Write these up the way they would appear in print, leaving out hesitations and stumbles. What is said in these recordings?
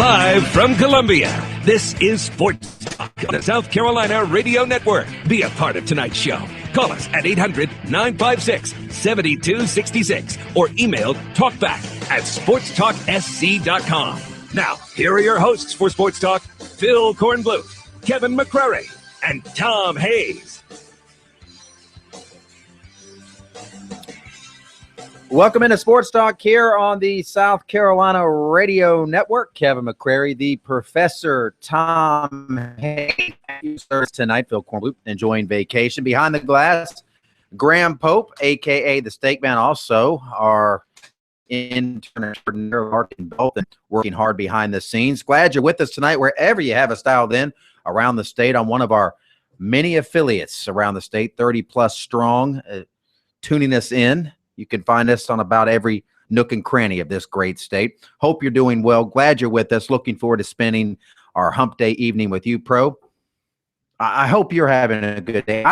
Live from Columbia, this is Sports Talk on the South Carolina Radio Network. Be a part of tonight's show. Call us at 800-956-7266 or email talkback@sportstalksc.com. Now, here are your hosts for Sports Talk, Phil Kornbluth, Kevin McCrary, and Tom Hayes. Welcome into Sports Talk here on the South Carolina Radio Network. Kevin McCrary, the Professor, Tom Hayes tonight. Phil Kornbluth enjoying vacation. Behind the glass, Graham Pope, a.k.a. the Steak Man, also our intern working hard behind the scenes. Glad you're with us tonight, wherever you have us dialed in around the state on one of our many affiliates around the state, 30-plus strong, tuning us in. You can find us on about every nook and cranny of this great state. Hope you're doing well. Glad you're with us. Looking forward to spending our hump day evening with you, Pro. I hope you're having a good day.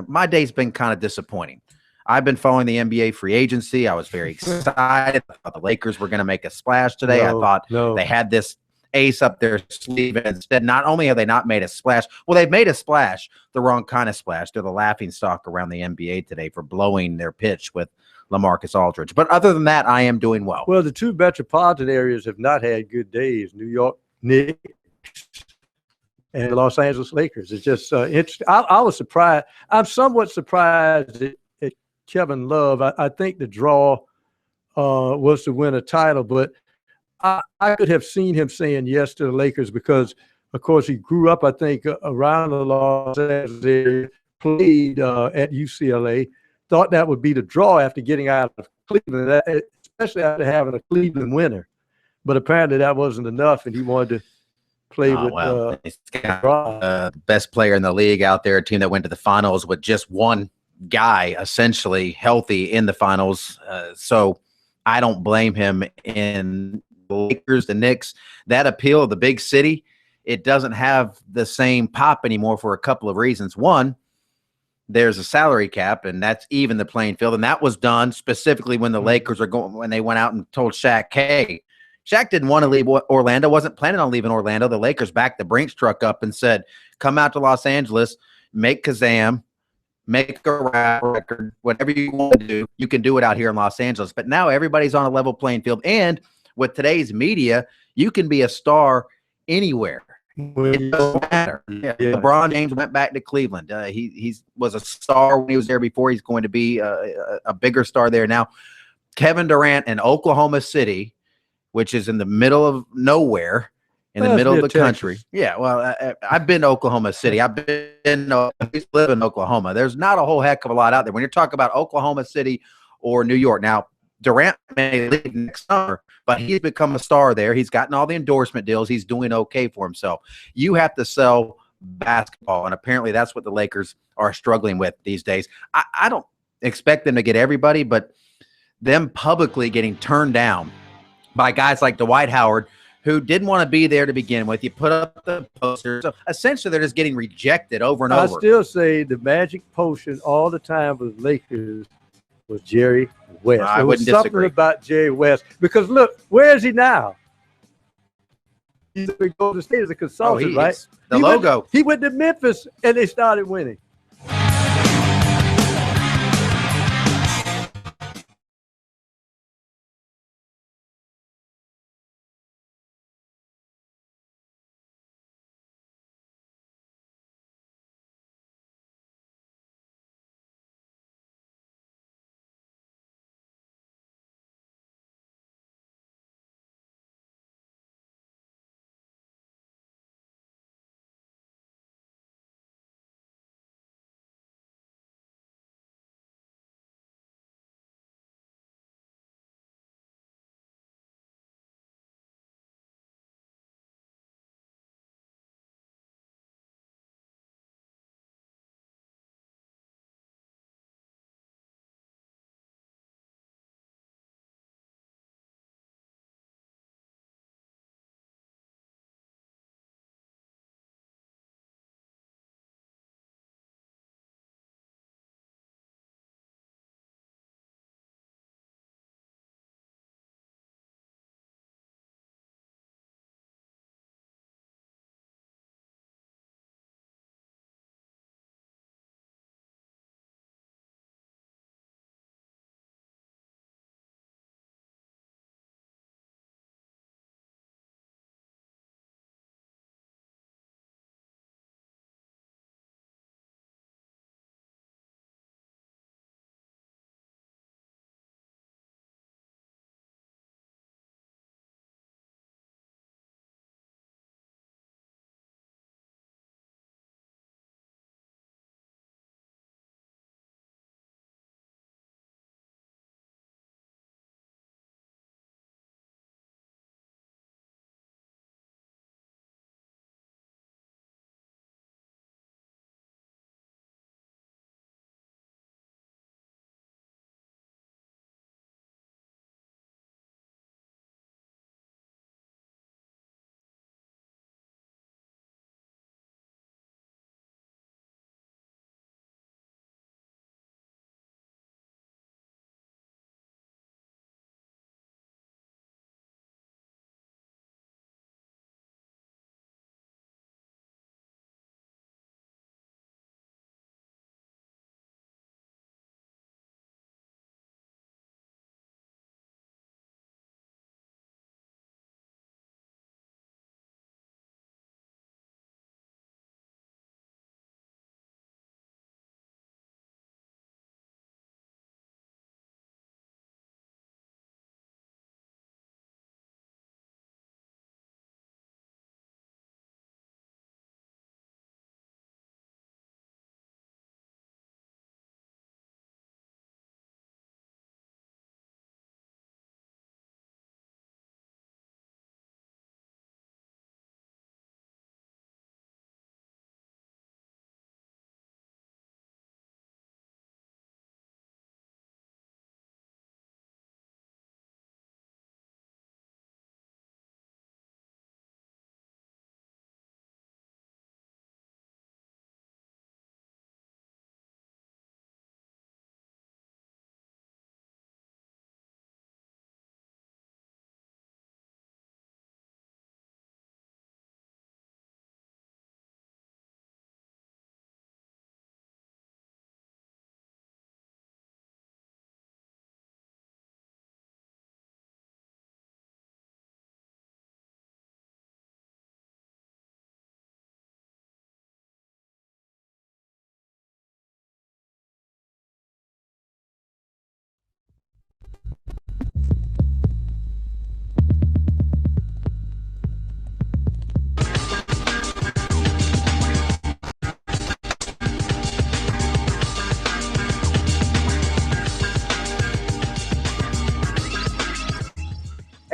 My day's been kind of disappointing. I've been following the NBA free agency. I was very excited. I thought the Lakers were going to make a splash today. I thought they had this ace up their sleeve. And instead, not only have they not made a splash, well, they've made a splash, the wrong kind of splash. They're the laughingstock around the NBA today for blowing their pitch with LaMarcus Aldridge. But other than that, I am doing well. Well, the two metropolitan areas have not had good days, New York Knicks and the Los Angeles Lakers. It's just interesting. I was surprised. I'm somewhat surprised at Kevin Love. I think the draw was to win a title, but I could have seen him saying yes to the Lakers because, of course, he grew up, I think, around the Los Angeles area, played at UCLA. Thought that would be the draw after getting out of Cleveland, especially after having a Cleveland winner. But apparently that wasn't enough, and he wanted to play with he's got the best player in the league out there, a team that went to the finals with just one guy essentially healthy in the finals. So I don't blame him. In the Lakers, the Knicks, that appeal of the big city, it doesn't have the same pop anymore for a couple of reasons. One, there's a salary cap, and that's even the playing field. And that was done specifically when the Lakers when they went out and told Shaq, hey, Shaq didn't want to leave Orlando, wasn't planning on leaving Orlando. The Lakers backed the Brinks truck up and said, come out to Los Angeles, make Kazam, make a rap record, whatever you want to do, you can do it out here in Los Angeles. But now everybody's on a level playing field. And with today's media, you can be a star anywhere. It doesn't matter. Yeah. LeBron James went back to Cleveland. He was a star when he was there before. He's going to be a bigger star there now. Kevin Durant in Oklahoma City, which is in the middle of nowhere, in the middle of the country. Yeah, well, I've been to Oklahoma City. I used to live in Oklahoma. There's not a whole heck of a lot out there. When you're talking about Oklahoma City or New York, now Durant may leave next summer, but he's become a star there. He's gotten all the endorsement deals. He's doing okay for himself. You have to sell basketball, and apparently that's what the Lakers are struggling with these days. I don't expect them to get everybody, but them publicly getting turned down by guys like Dwight Howard, who didn't want to be there to begin with. You put up the poster. So essentially they're just getting rejected over and over. I still say the magic potion all the time for the Lakers was Jerry West. I there was wouldn't something disagree about Jerry West. Because look, where is he now? He's at Golden State as a consultant, right? The logo. He went to Memphis and they started winning.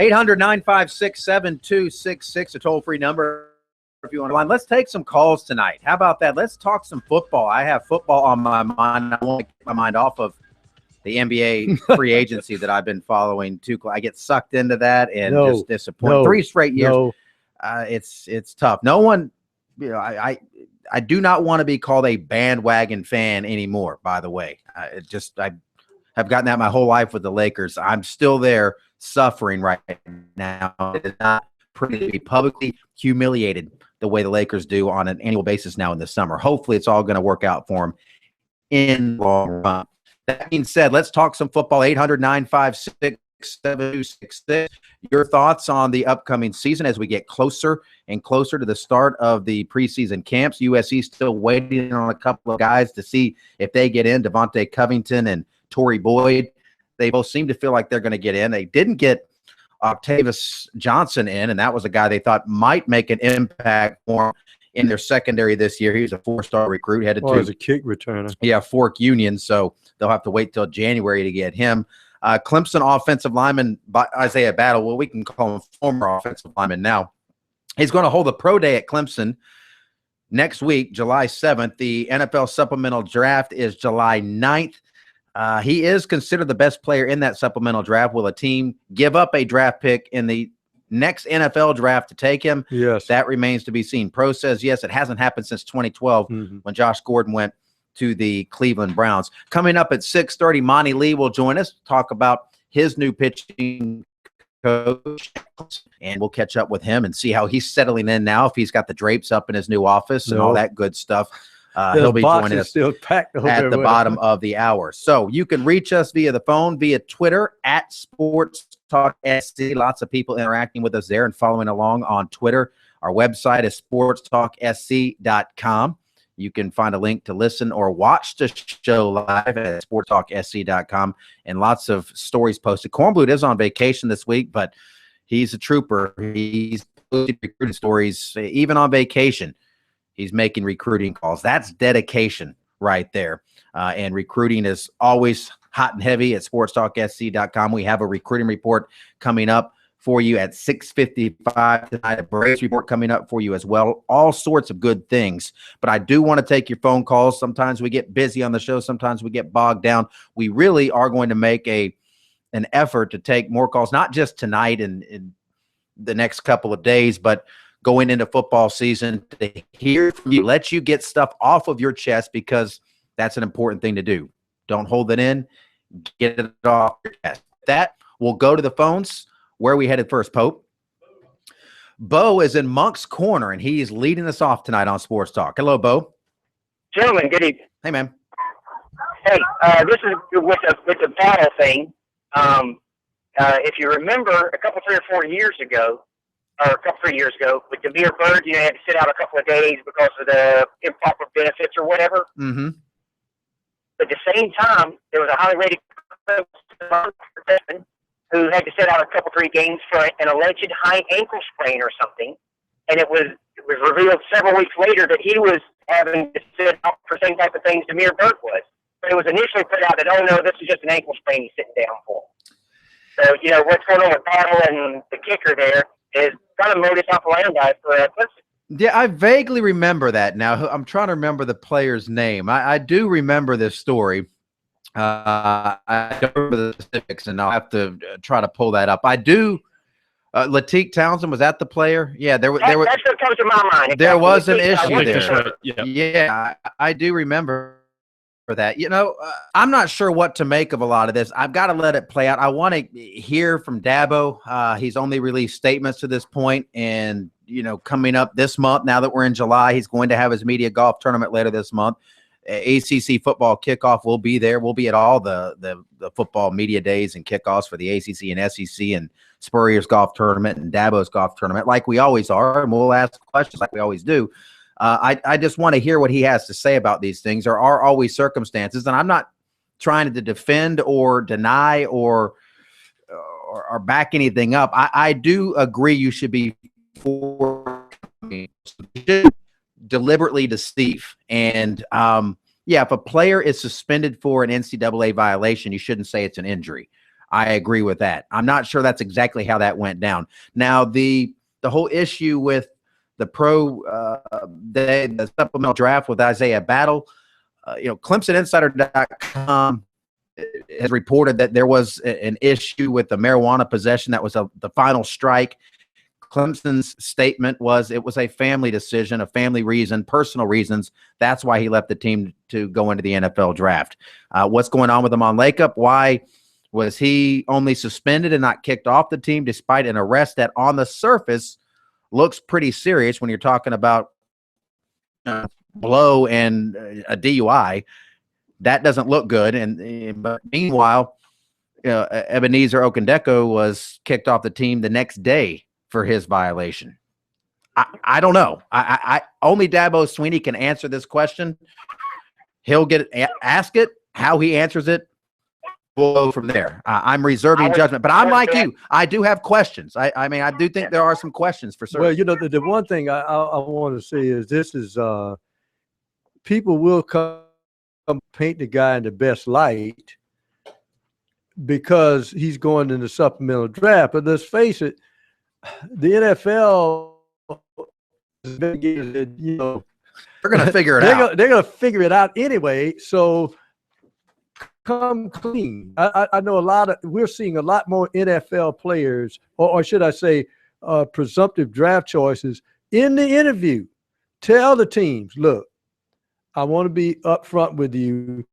800-956-7266, a toll-free number if you want to line. Let's take some calls tonight. How about that? Let's talk some football. I have football on my mind. I want to get my mind off of the NBA free agency that I've been following too. I get sucked into that and just disappointed. 3 straight years. It's tough. No one, I do not want to be called a bandwagon fan anymore, by the way. I have gotten that my whole life with the Lakers. I'm still there suffering right now. It is not pretty to be publicly humiliated the way the Lakers do on an annual basis now in the summer. Hopefully it's all going to work out for them in the long run. That being said, let's talk some football. 800-956-7266. Your thoughts on the upcoming season as we get closer and closer to the start of the preseason camps. USC still waiting on a couple of guys to see if they get in. Devontae Covington and Torrey Boyd. They both seem to feel like they're going to get in. They didn't get Octavius Johnson in, and that was a guy they thought might make an impact for in their secondary this year. He was a 4-star recruit, headed to as a kick returner. Yeah, Fork Union, so they'll have to wait till January to get him. Clemson offensive lineman Isaiah Battle, well, we can call him former offensive lineman now. He's going to hold a pro day at Clemson next week, July 7th. The NFL supplemental draft is July 9th. He is considered the best player in that supplemental draft. Will a team give up a draft pick in the next NFL draft to take him? Yes. That remains to be seen. Pro says yes, it hasn't happened since 2012 when Josh Gordon went to the Cleveland Browns. Coming up at 6:30, Monty Lee will join us, talk about his new pitching coach, and we'll catch up with him and see how he's settling in now, if he's got the drapes up in his new office and all that good stuff. He'll be joining us still packed at the bottom of the hour. So you can reach us via the phone, via Twitter, at SportsTalkSC. Lots of people interacting with us there and following along on Twitter. Our website is sportstalksc.com. You can find a link to listen or watch the show live at sportstalksc.com, and lots of stories posted. Kornblut is on vacation this week, but he's a trooper. He's posting recruiting stories even on vacation. He's making recruiting calls. That's dedication right there. And recruiting is always hot and heavy at sportstalksc.com. We have a recruiting report coming up for you at 6:55 tonight. A Braves report coming up for you as well. All sorts of good things. But I do want to take your phone calls. Sometimes we get busy on the show. Sometimes we get bogged down. We really are going to make an effort to take more calls, not just tonight and in the next couple of days, but going into football season, to hear from you, let you get stuff off of your chest, because that's an important thing to do. Don't hold it in. Get it off your chest. That, we'll go to the phones. Where are we headed first, Pope? Bo is in Monk's Corner, and he's leading us off tonight on Sports Talk. Hello, Bo. Gentlemen, good evening. Hey, man. Hey, this is with the battle thing. If you remember, 3 or 4 years ago, with Demir Bird, you had to sit out a couple of days because of the improper benefits or whatever. Mm-hmm. But at the same time, there was a highly rated person who had to sit out a couple, 3 games for an alleged high ankle sprain or something. And it was revealed several weeks later that he was having to sit out for the same type of things Demir Bird was. But it was initially put out that, oh, no, this is just an ankle sprain he's sitting down for. So, what's going on with Battle and the kicker there is kind of modus operandi for Clemson. Yeah, I vaguely remember that now. I'm trying to remember the player's name. I do remember this story. I don't remember the specifics, and I'll have to try to pull that up. I do. Latique Townsend, was that the player? Yeah, that's what comes to my mind. There was an issue there. Right. Yeah, I do remember that. I'm not sure what to make of a lot of this. I've got to let it play out. I want to hear from Dabo. He's only released statements to this point, and coming up this month, now that we're in July, he's going to have his media golf tournament later this month. ACC football kickoff will be there. We'll be at all the football media days and kickoffs for the ACC and SEC and Spurrier's golf tournament and Dabo's golf tournament, like we always are, and we'll ask questions like we always do. I just want to hear what he has to say about these things. There are always circumstances, and I'm not trying to defend or deny or back anything up. I do agree you should be deliberately deceive. And if a player is suspended for an NCAA violation, you shouldn't say it's an injury. I agree with that. I'm not sure that's exactly how that went down. Now, the whole issue with the the supplemental draft with Isaiah Battle, ClemsonInsider.com has reported that there was an issue with the marijuana possession. That was the final strike. Clemson's statement was it was a family decision, a family reason, personal reasons. That's why he left the team to go into the NFL draft. What's going on with him on Lakeup? Why was he only suspended and not kicked off the team despite an arrest that on the surface looks pretty serious when you're talking about blow and a DUI? That doesn't look good. But meanwhile, Ebenezer Okendeko was kicked off the team the next day for his violation. I don't know. I only Dabo Swinney can answer this question. He'll ask it. How he answers it, we'll go from there. I'm reserving judgment, but I'm like you. I do have questions. I mean, I do think there are some questions for certain. Well, the one thing I want to say is this is people will come paint the guy in the best light because he's going in the supplemental draft. But let's face it, the NFL, they're going to figure it out. They're going to figure it out anyway. So come clean. I know we're seeing a lot more NFL players, or should I say, presumptive draft choices in the interview. Tell the teams, look, I want to be upfront with you.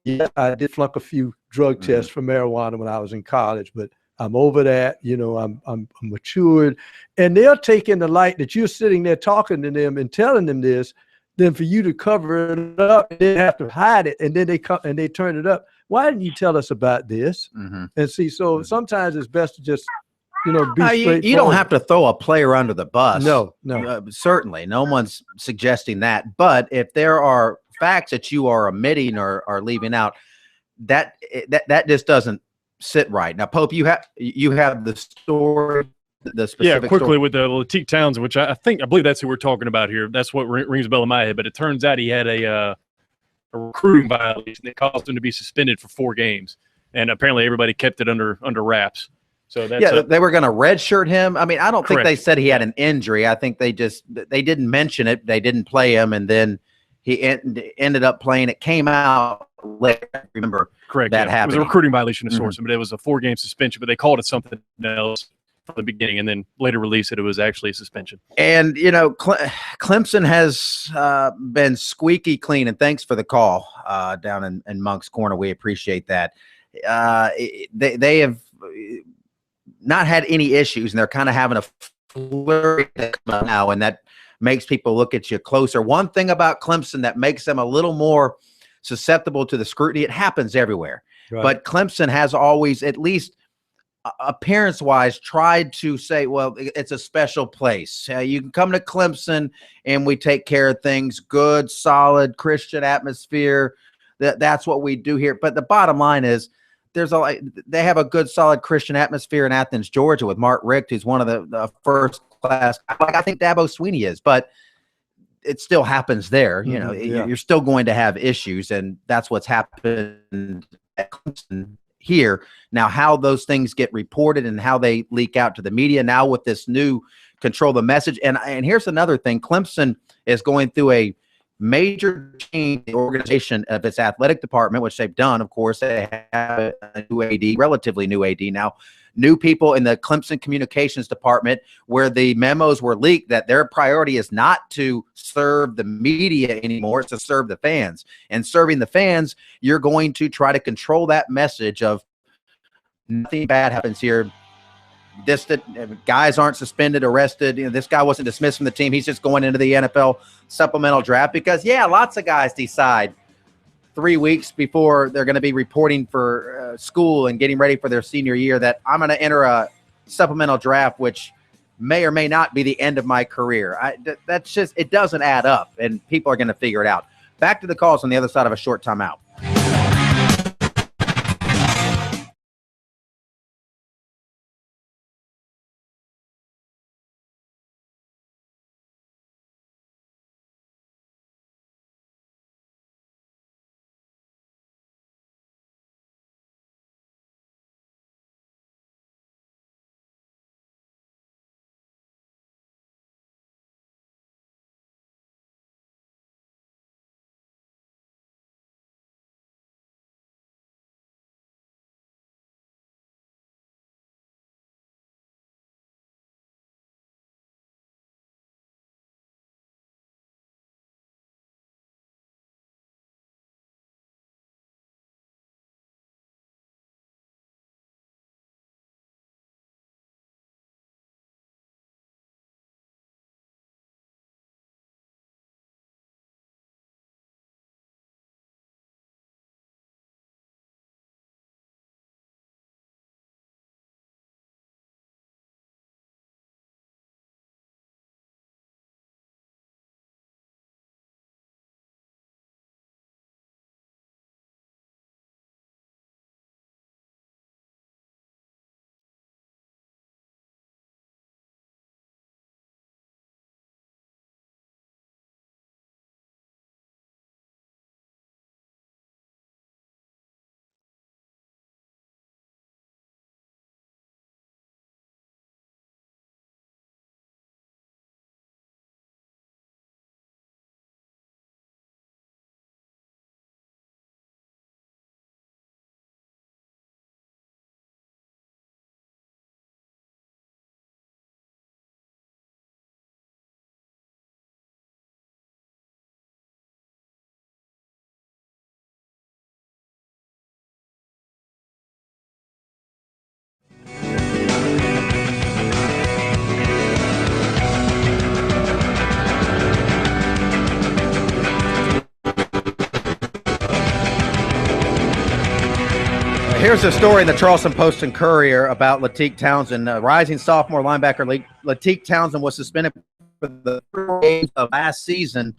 Yeah, I did flunk a few drug tests for marijuana when I was in college, but I'm over that. I'm matured. And they'll take in the light that you're sitting there talking to them and telling them this, then for you to cover it up and then have to hide it, and then they come and they turn it up. Why didn't you tell us about this? And see, so sometimes it's best to just, be straightforward. You don't have to throw a player under the bus. No. Certainly. No one's suggesting that. But if there are facts that you are omitting or leaving out, that just doesn't sit right. Now, Pope, you have the story, the specific quickly story. with the Latique Townsend, which I believe that's who we're talking about here. That's what rings a bell in my head. But it turns out he had a recruiting violation that caused him to be suspended for 4 games, and apparently everybody kept it under wraps. So that's they were going to redshirt him. I mean, I don't think Correct. they said he had an injury. I think they didn't mention it. They didn't play him, and then he ended up playing. It came out later. Remember, correct. That happened. It was a recruiting violation of sorts, but it was a 4-game suspension. But they called it something else from the beginning, and then later released it was actually a suspension. And Clemson has been squeaky clean. And thanks for the call down in Monk's Corner. We appreciate that. They have not had any issues, and they're kind of having a flurry now, and that makes people look at you closer. One thing about Clemson that makes them a little more susceptible to the scrutiny, it happens everywhere. Right. But Clemson has always, at least appearance-wise, tried to say, well, it's a special place. You can come to Clemson, and we take care of things. Good, solid, Christian atmosphere. That's what we do here. But the bottom line is, they have a good, solid Christian atmosphere in Athens, Georgia, with Mark Richt, who's one of the first class. Like I think Dabo Swinney is, but it still happens there. You're still going to have issues, and that's what's happened at Clemson here. Now, how those things get reported and how they leak out to the media now with this new control the message. And here's another thing: Clemson is going through a major change in the organization of its athletic department, which they've done. Of course, they have a new AD, relatively new AD now, new people in the Clemson communications department, where the memos were leaked that their priority is not to serve the media anymore, it's to serve the fans. And serving the fans, you're going to try to control that message of nothing bad happens here. Guys aren't suspended, arrested. This guy wasn't dismissed from the team. He's just going into the NFL supplemental draft because, lots of guys decide 3 weeks before they're going to be reporting for school and getting ready for their senior year that I'm going to enter a supplemental draft, which may or may not be the end of my career. It doesn't add up, and people are going to figure it out. Back to the calls on the other side of a short timeout. Here's a story in the Charleston Post and Courier about Latique Townsend. Rising sophomore linebacker Latique Townsend was suspended for the 4 games of last season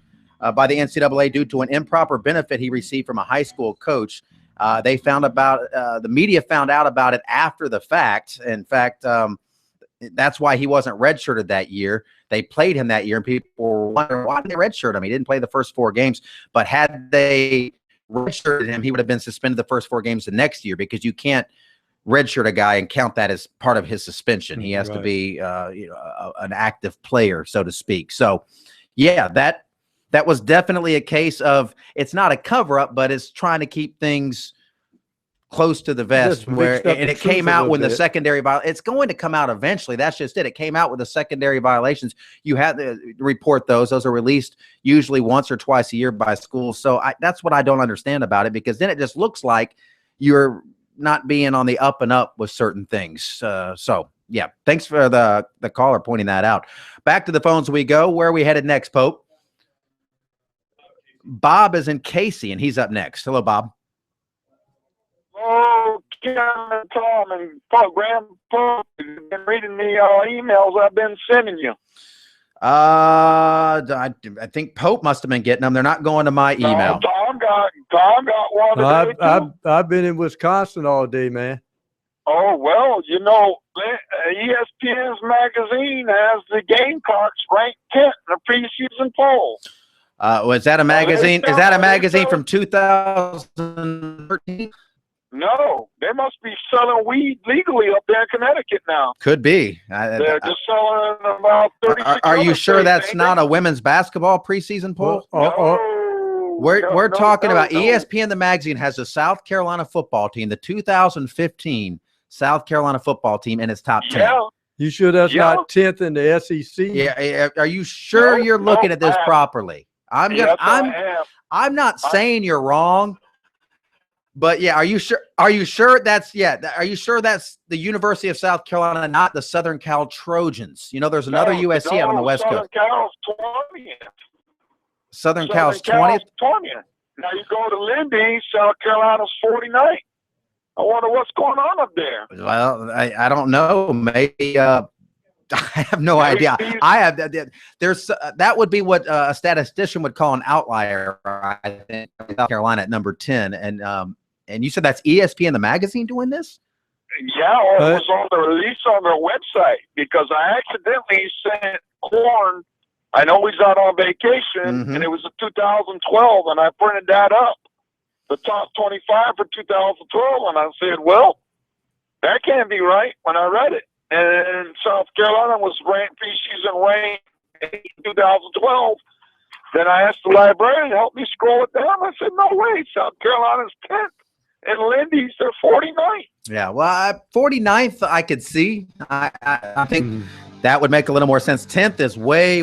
by the NCAA due to an improper benefit he received from a high school coach. The media found out about it after the fact. In fact, that's why he wasn't redshirted that year. They played him that year, and people were wondering, why did they redshirt him? He didn't play the first 4 games. But had they redshirted him, he would have been suspended the first 4 games the next year, because you can't redshirt a guy and count that as part of his suspension. He has to be an active player, so to speak. So, yeah, that was definitely a case of, it's not a cover-up, but it's trying to keep things close to the vest, and it came out when the secondary it's going to come out eventually. That's just it. It came out with the secondary violations. You had to report those. Those are released usually once or twice a year by schools. So that's what I don't understand about it, because then it just looks like you're not being on the up and up with certain things. So yeah, thanks for the caller pointing that out. Back to the phones we go. Where are we headed next, Pope? Bob is in Casey, and he's up next. Hello, Bob. Oh, Kim and Tom and Grandpa, you've been reading the emails I've been sending you. I think Pope must have been getting them. They're not going to my email. Tom got one today, too. I've been in Wisconsin all day, man. Oh, well, ESPN's magazine has the Gamecocks ranked 10th in the preseason poll. Was that a magazine? Is that a magazine from 2013? No, they must be selling weed legally up there in Connecticut now. Could be. They're just selling about 36. Are you sure that's not a women's basketball preseason poll? We're talking about ESPN. The magazine has the South Carolina football team, the 2015 South Carolina football team, in its top 10. Yeah. You sure that's not 10th in the SEC? Yeah. Are you sure you're looking at this properly? I'm not saying you're wrong. But yeah, are you sure? Are you sure that's the University of South Carolina, not the Southern Cal Trojans? There's another USC out on the West Coast. Southern Cal's 20th. Now you go to Lindy, South Carolina's 49th. I wonder what's going on up there. Well, I don't know. Maybe I have no idea. That would be what a statistician would call an outlier. I think South Carolina at number 10, and you said that's ESPN the magazine doing this? Yeah, it was on the release on their website, because I accidentally sent Corn. I know he's out on vacation, and it was 2012, and I printed that up, the top 25 for 2012, and I said, well, that can't be right when I read it. And South Carolina was ranked preseason ranked in 2012. Then I asked the librarian to help me scroll it down. I said, no way, South Carolina's 10th. And Lindy's, they're 49th. Yeah, well, 49th I could see. I think that would make a little more sense. 10th is way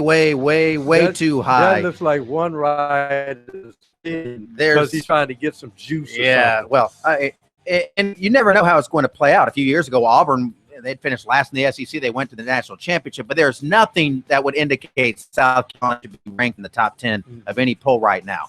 too high. That looks like one ride because he's trying to get some juice. Yeah, well, and you never know how it's going to play out. A few years ago, Auburn, they'd finished last in the SEC. They went to the national championship, but there's nothing that would indicate South Carolina should be ranked in the top 10 of any poll right now.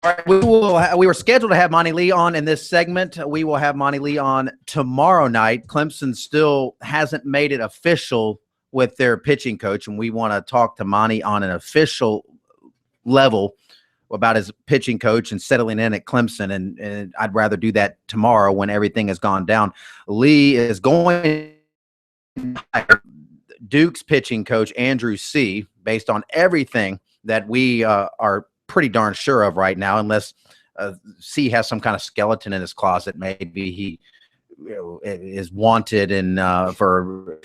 All right, we were scheduled to have Monty Lee on in this segment. We will have Monty Lee on tomorrow night. Clemson still hasn't made it official with their pitching coach, and we want to talk to Monty on an official level about his pitching coach and settling in at Clemson, and I'd rather do that tomorrow when everything has gone down. Lee is going to hire Duke's pitching coach, Andrew C., based on everything that we are pretty darn sure of right now, unless C has some kind of skeleton in his closet. Maybe he is wanted for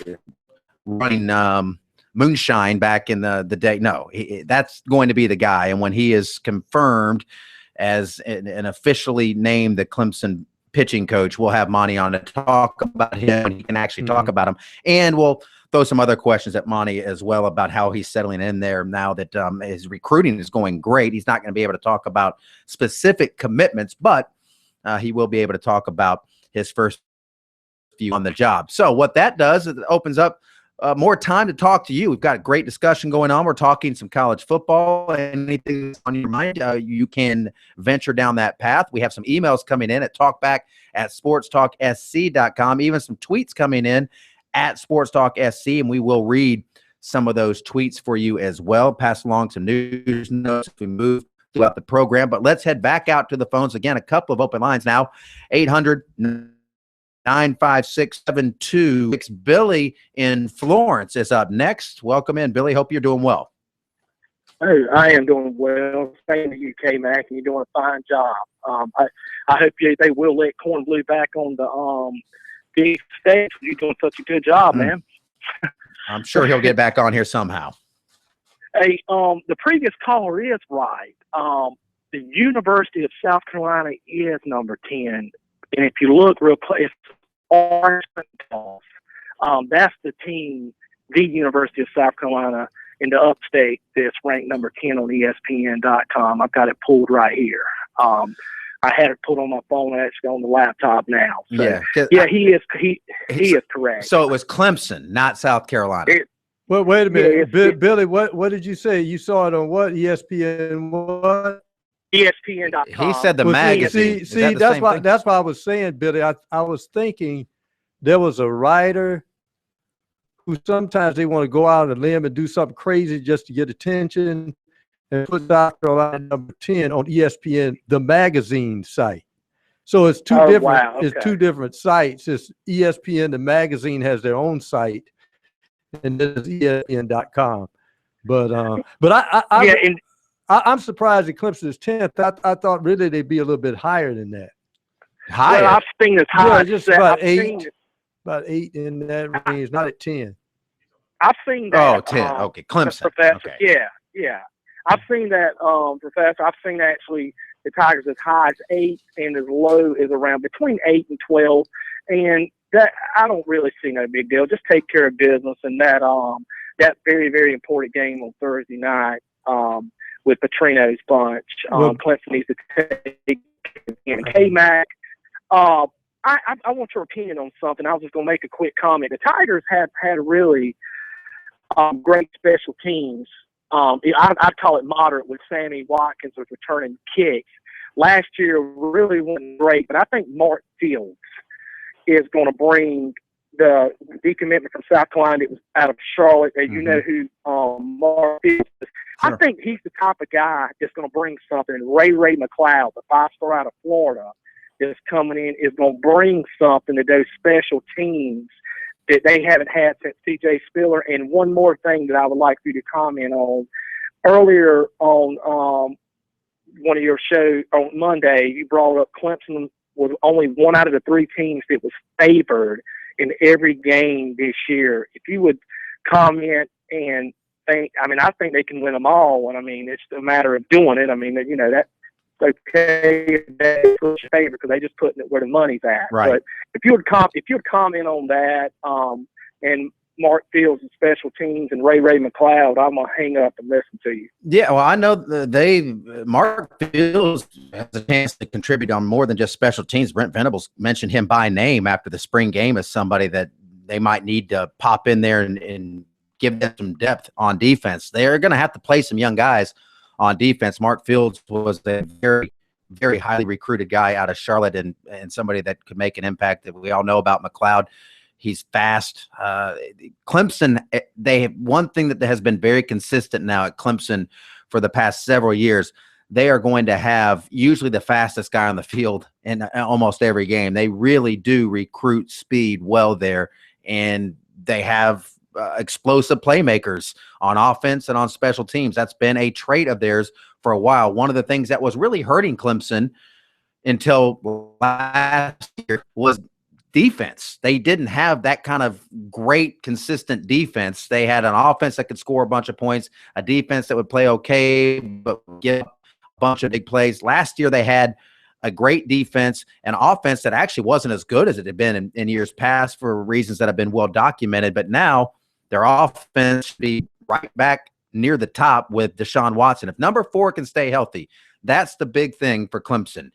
running moonshine back in the day. No, that's going to be the guy. And when he is confirmed as an officially named the Clemson pitching coach, we'll have Monty on to talk about him, and he can actually talk about him. And we'll throw some other questions at Monty as well about how he's settling in there now that his recruiting is going great. He's not going to be able to talk about specific commitments, but he will be able to talk about his first few on the job. So what that does is it opens up more time to talk to you. We've got a great discussion going on. We're talking some college football. Anything on your mind, you can venture down that path. We have some emails coming in at talkback@sportstalksc.com, even some tweets coming in at SportsTalkSC, and we will read some of those tweets for you as well. Pass along some news notes as we move throughout the program. But let's head back out to the phones again. A couple of open lines now. 800-956-72. Billy in Florence is up next. Welcome in, Billy. Hope you're doing well. Hey, I am doing well. Thank you, K-Mac, and you're doing a fine job. I hope they will let Corn Blue back on the big stage. You're doing such a good job, man. I'm sure he'll get back on here somehow. Hey, the previous caller is right. The University of South Carolina is number 10. And if you look real close, it's Orange. That's the team, the University of South Carolina in the upstate, that's ranked number 10 on ESPN.com. I've got it pulled right here. I had it put on my phone, actually on the laptop now. So, he is correct. So it was Clemson, not South Carolina. Well, wait a minute, Billy. What did you say? You saw it on what? ESPN? What? ESPN.com. He said the magazine. See, that's why I was saying, Billy. I was thinking there was a writer who sometimes they want to go out on a limb and do something crazy just to get attention, and put South Carolina number 10 on ESPN, the magazine site. So it's two different. Wow, okay. It's two different sites. It's ESPN, the magazine has their own site, and then it's ESPN.com. But I'm surprised that Clemson is 10th. I thought really they'd be a little bit higher than that. Higher? Well, I've seen as high as just about 8. About 8 in that range, not at 10. I've seen that. Oh, 10. Okay, Clemson. Professor. Okay. Yeah. I've seen that, Professor. I've seen actually the Tigers as high as 8 and as low as around between 8 and 12. And that I don't really see no big deal. Just take care of business, and that very, very important game on Thursday night with Petrino's bunch. Clemson needs to take in K-Mac. I want your opinion on something. I was just going to make a quick comment. The Tigers have had really great special teams. I'd call it moderate with Sammy Watkins with returning kicks. Last year really wasn't great, but I think Mark Fields is going to bring the decommitment from South Carolina. It was out of Charlotte. And you know who Mark Fields is. Sure. I think he's the type of guy that's going to bring something. Ray McLeod, the 5-star out of Florida, that's coming in, is going to bring something to those special teams that they haven't had since C.J. Spiller. And one more thing that I would like for you to comment on. Earlier on one of your shows on Monday, you brought up Clemson was only one out of the 3 teams that was favored in every game this year. If you would comment and think, I think they can win them all. And it's a matter of doing it. That's okay. They push favor because they just putting it where the money's at. Right. But if you would comment on that, and Mark Fields and special teams and Ray McLeod, I'm gonna hang up and listen to you. Yeah, well, I know Mark Fields has a chance to contribute on more than just special teams. Brent Venables mentioned him by name after the spring game as somebody that they might need to pop in there and give them some depth on defense. They're going to have to play some young guys on defense. Mark Fields was a very, very highly recruited guy out of Charlotte, and somebody that could make an impact. That we all know about McLeod. He's fast. Clemson, they have one thing that has been very consistent now at Clemson for the past several years. They are going to have usually the fastest guy on the field in almost every game. They really do recruit speed well there, and they have explosive playmakers on offense and on special teams. That's been a trait of theirs for a while. One of the things that was really hurting Clemson until last year was defense. They didn't have that kind of great, consistent defense. They had an offense that could score a bunch of points, a defense that would play okay, but get a bunch of big plays. Last year, they had a great defense, an offense that actually wasn't as good as it had been in years past for reasons that have been well documented. But now their offense should be right back near the top with Deshaun Watson. If number 4 can stay healthy, that's the big thing for Clemson.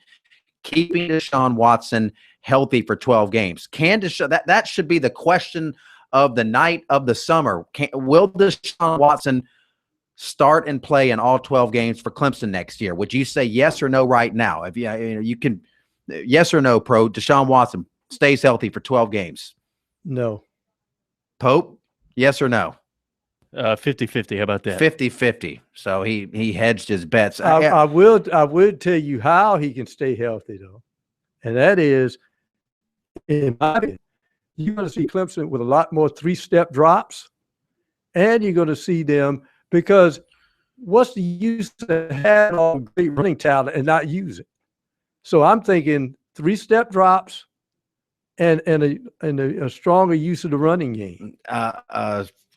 Keeping Deshaun Watson healthy for 12 games. That should be the question of the night of the summer. Will Deshaun Watson start and play in all 12 games for Clemson next year? Would you say yes or no right now? If you can, yes or no, Pro, Deshaun Watson stays healthy for 12 games? No. Pope, yes or no? 50-50. How about that? 50-50. So he hedged his bets. I will tell you how he can stay healthy, though. And that is, in my opinion, you're going to see Clemson with a lot more 3-step drops, and you're going to see them, because what's the use of having all great running talent and not use it? So I'm thinking 3-step drops and a stronger use of the running game.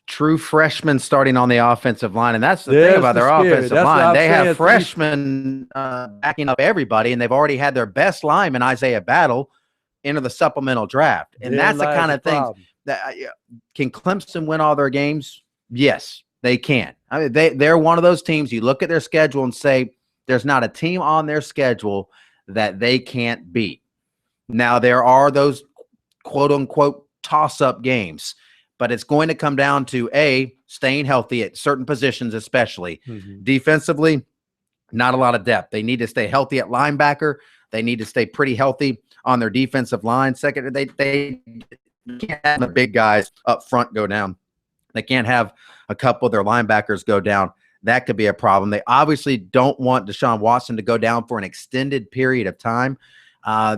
True freshmen starting on the offensive line, and that's the thing about their offensive line. They have freshmen backing up everybody, and they've already had their best lineman, Isaiah Battle, into the supplemental draft. And that's the kind of thing that can Clemson win all their games? Yes, they can. I mean, they're one of those teams. You look at their schedule and say there's not a team on their schedule that they can't beat. Now, there are those quote-unquote toss-up games, but it's going to come down to, staying healthy at certain positions, especially. Defensively, not a lot of depth. They need to stay healthy at linebacker. They need to stay pretty healthy on their defensive line. Second, they can't have the big guys up front go down. They can't have a couple of their linebackers go down. That could be a problem. They obviously don't want Deshaun Watson to go down for an extended period of time.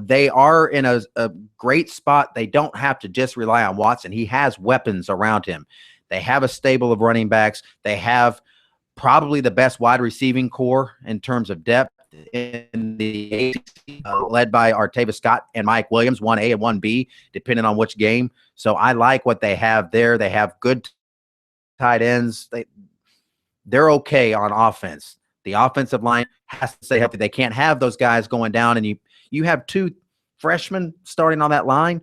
They are in a great spot. They don't have to just rely on Watson. He has weapons around him. They have a stable of running backs. They have probably the best wide receiving core in terms of depth in the ACC, led by Artavis Scott and Mike Williams, 1A and 1B, depending on which game. So I like what they have there. They have good tight ends. They're okay on offense. The offensive line has to stay healthy. They can't have those guys going down, and you have 2 freshmen starting on that line.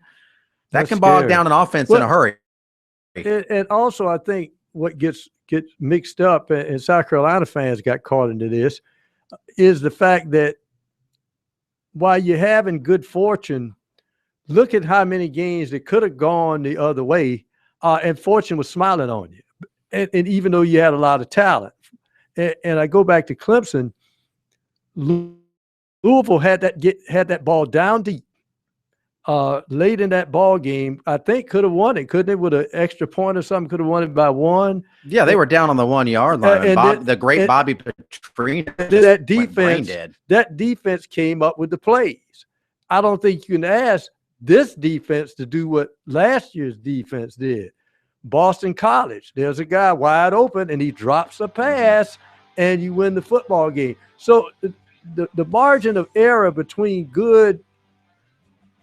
That can bog down an offense in a hurry. And also, I think what gets mixed up, and South Carolina fans got caught into this, is the fact that while you're having good fortune, look at how many games that could have gone the other way, and fortune was smiling on you. And even though you had a lot of talent. And I go back to Clemson, Louisville had that ball down deep late in that ball game. I think could have won it, couldn't it? With an extra point or something, could have won it by 1. Yeah, they were down on the 1-yard line. Bobby Petrino. That defense came up with the plays. I don't think you can ask this defense to do what last year's defense did. Boston College, there's a guy wide open, and he drops a pass, and you win the football game. So the margin of error between good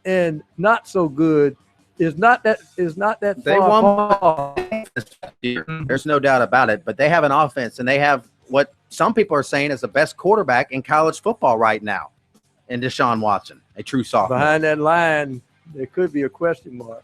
and not so good is not that far. There's no doubt about it. But they have an offense, and they have what some people are saying is the best quarterback in college football right now, in Deshaun Watson, a true sophomore. Behind that line, there could be a question mark.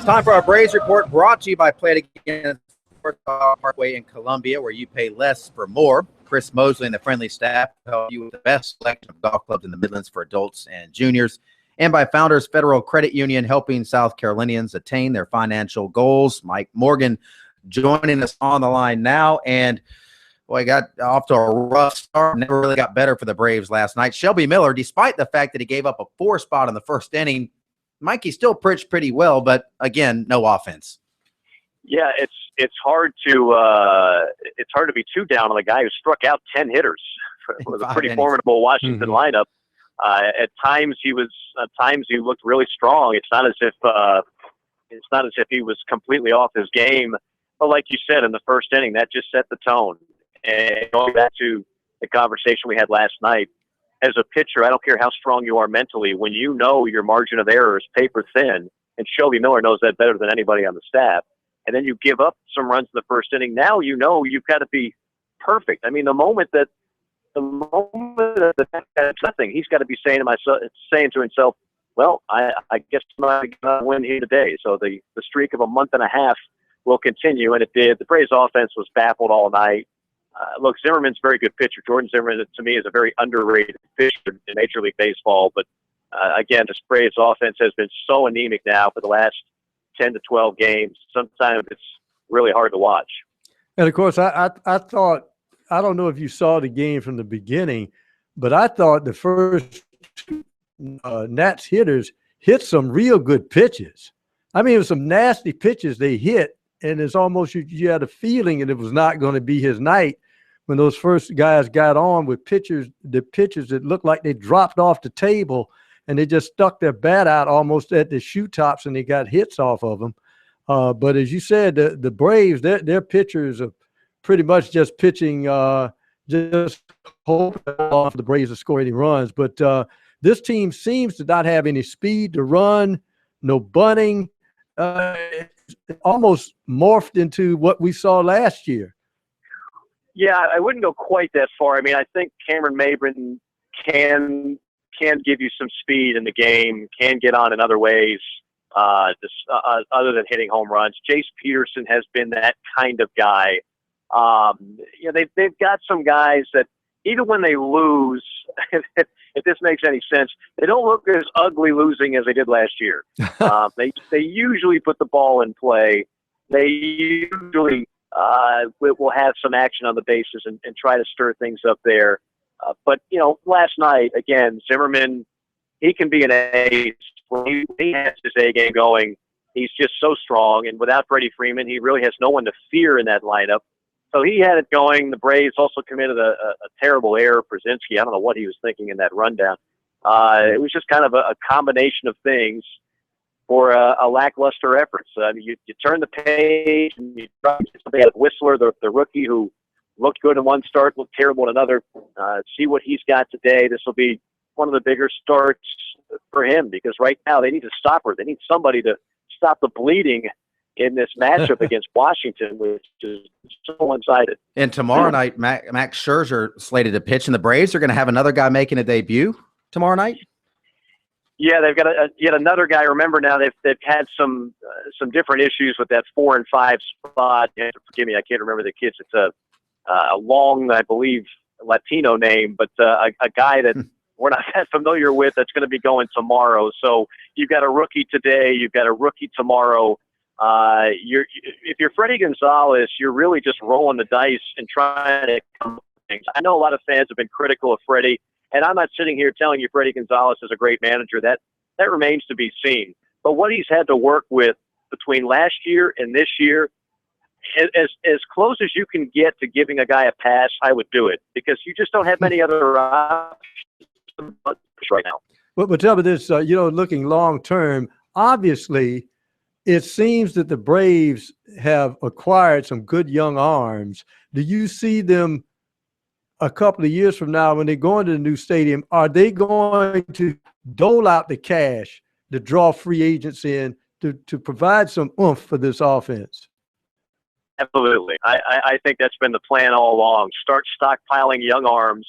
Time for our Braves report, brought to you by Play It Again Parkway in Columbia, where you pay less for more. Chris Mosley and the friendly staff help you with the best selection of golf clubs in the Midlands for adults and juniors. And by Founders Federal Credit Union, helping South Carolinians attain their financial goals. Mike Morgan joining us on the line now. And boy, got off to a rough start. Never really got better for the Braves last night. Shelby Miller, despite the fact that he gave up a 4 spot in the first inning, Mikey still pitched pretty well, but again, no offense. Yeah, it's hard to be too down on the guy who struck out 10 hitters. It was a pretty formidable Washington lineup. At times he looked really strong. It's not as if he was completely off his game. But like you said, in the first inning, that just set the tone. And going back to the conversation we had last night, as a pitcher, I don't care how strong you are mentally, when you know your margin of error is paper thin, and Shelby Miller knows that better than anybody on the staff, and then you give up some runs in the first inning, now you know you've got to be perfect. I mean, the moment that that's nothing, he's got to be saying to himself, well, I guess I'm not going to win here today. So the streak of a month and a half will continue, and it did. The Braves offense was baffled all night. Look, Zimmerman's a very good pitcher. Jordan Zimmerman, to me, is a very underrated pitcher in Major League Baseball. But, again, the Braves offense has been so anemic now for the last 10 to 12 games. Sometimes it's really hard to watch. And, of course, I thought – I don't know if you saw the game from the beginning, but I thought the first Nats hitters hit some real good pitches. I mean, it was some nasty pitches they hit, and it's almost you had a feeling that it was not going to be his night when those first guys got on with pitchers that looked like they dropped off the table and they just stuck their bat out almost at the shoe tops and they got hits off of them. But as you said, the Braves, their pitchers are pretty much just pitching, just hoping for the Braves to score any runs. But this team seems to not have any speed to run, no bunting. It almost morphed into what we saw last year. Yeah, I wouldn't go quite that far. I mean, I think Cameron Maybin can give you some speed in the game, can get on in other ways, other than hitting home runs. Jace Peterson has been that kind of guy. They've got some guys that even when they lose, if this makes any sense, they don't look as ugly losing as they did last year. They usually put the ball in play. They usually will have some action on the bases and try to stir things up there. But, last night, again, Zimmerman, he can be an ace. When he has his A game going, he's just so strong. And without Freddie Freeman, he really has no one to fear in that lineup. So he had it going. The Braves also committed a terrible error. Brzezinski, I don't know what he was thinking in that rundown. It was just kind of a combination of things for a lackluster effort. So, you turn the page and you try to get somebody out of Whistler, the rookie who looked good in one start, looked terrible in another. See what he's got today. This will be one of the bigger starts for him because right now they need a stopper. They need somebody to stop the bleeding in this matchup against Washington, which is so one-sided. And tomorrow night, Max Scherzer slated to pitch, and the Braves are going to have another guy making a debut tomorrow night. Yeah, they've got yet another guy. Remember now, they've had some different issues with that 4 and 5 spot. Forgive me, I can't remember the kids. It's a long, I believe, Latino name, but a guy that we're not that familiar with that's going to be going tomorrow. So you've got a rookie today, you've got a rookie tomorrow. If you're Freddie Gonzalez, you're really just rolling the dice and trying to come up with things. I know a lot of fans have been critical of Freddie, and I'm not sitting here telling you Freddie Gonzalez is a great manager. That remains to be seen. But what he's had to work with between last year and this year, as close as you can get to giving a guy a pass, I would do it because you just don't have many other options right now. But tell me this, looking long term, obviously it seems that the Braves have acquired some good young arms. Do you see them a couple of years from now when they go into the new stadium? Are they going to dole out the cash to draw free agents in to provide some oomph for this offense? Absolutely. I think that's been the plan all along. Start stockpiling young arms.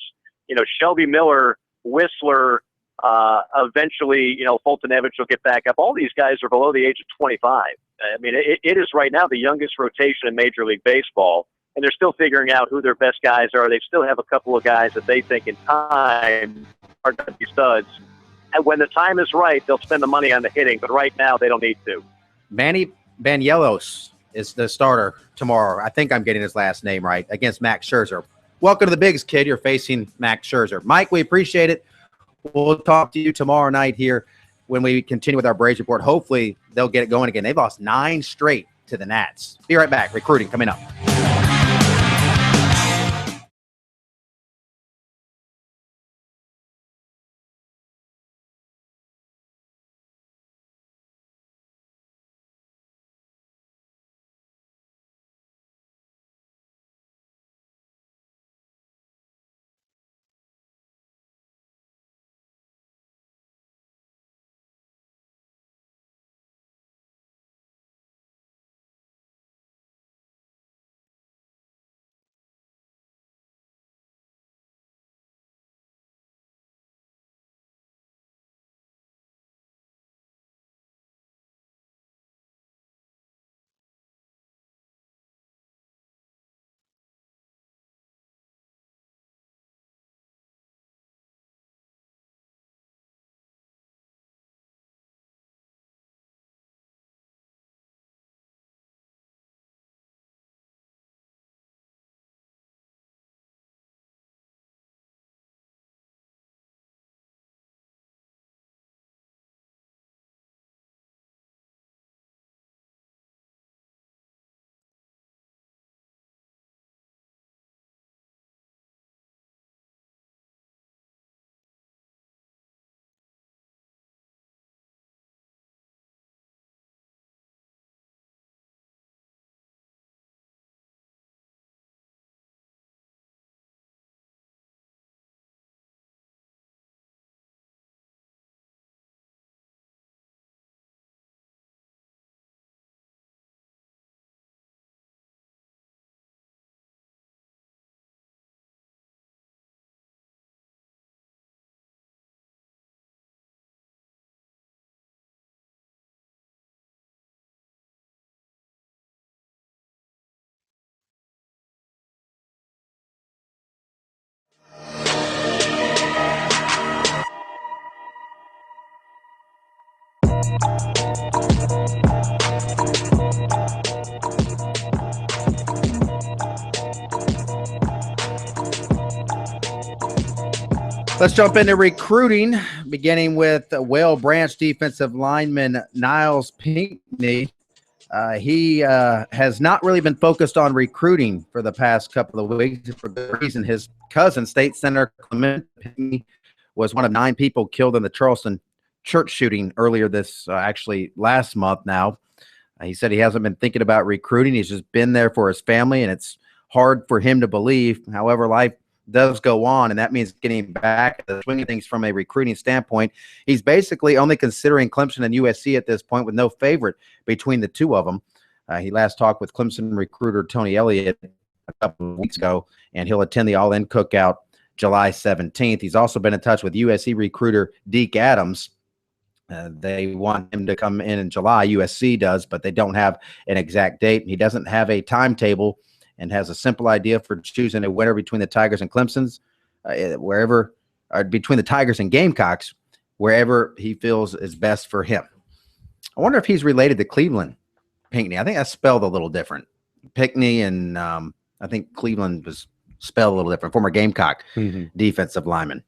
Shelby Miller, Whistler, Eventually, Fultonevich will get back up. All these guys are below the age of 25. I mean, it is right now the youngest rotation in Major League Baseball, and they're still figuring out who their best guys are. They still have a couple of guys that they think in time are going to be studs. And when the time is right, they'll spend the money on the hitting, but right now they don't need to. Manny Banielos is the starter tomorrow. I think I'm getting his last name right, against Max Scherzer. Welcome to the Bigs, kid. You're facing Max Scherzer. Mike, we appreciate it. We'll talk to you tomorrow night here when we continue with our Braves report. Hopefully they'll get it going again. They've lost 9 straight to the Nats. Be right back. Recruiting coming up. Let's jump into recruiting, beginning with Whale Branch defensive lineman Niles Pinckney. He has not really been focused on recruiting for the past couple of weeks for good reason. His cousin, State Senator Clement Pinckney, was one of 9 people killed in the Charleston church shooting earlier actually last month now. He said he hasn't been thinking about recruiting. He's just been there for his family, and it's hard for him to believe. However, life does go on, and that means getting back to swinging things from a recruiting standpoint. He's basically only considering Clemson and USC at this point, with no favorite between the two of them. He last talked with Clemson recruiter Tony Elliott a couple of weeks ago, and he'll attend the All-In Cookout July 17th. He's also been in touch with USC recruiter Deke Adams. They want him to come in July. USC does, but they don't have an exact date. He doesn't have a timetable and has a simple idea for choosing a winner between the Tigers and Clemson's, between the Tigers and Gamecocks, wherever he feels is best for him. I wonder if he's related to Cleveland Pinckney. I think that's spelled a little different. Pinckney and I think Cleveland was spelled a little different. Former Gamecock defensive lineman.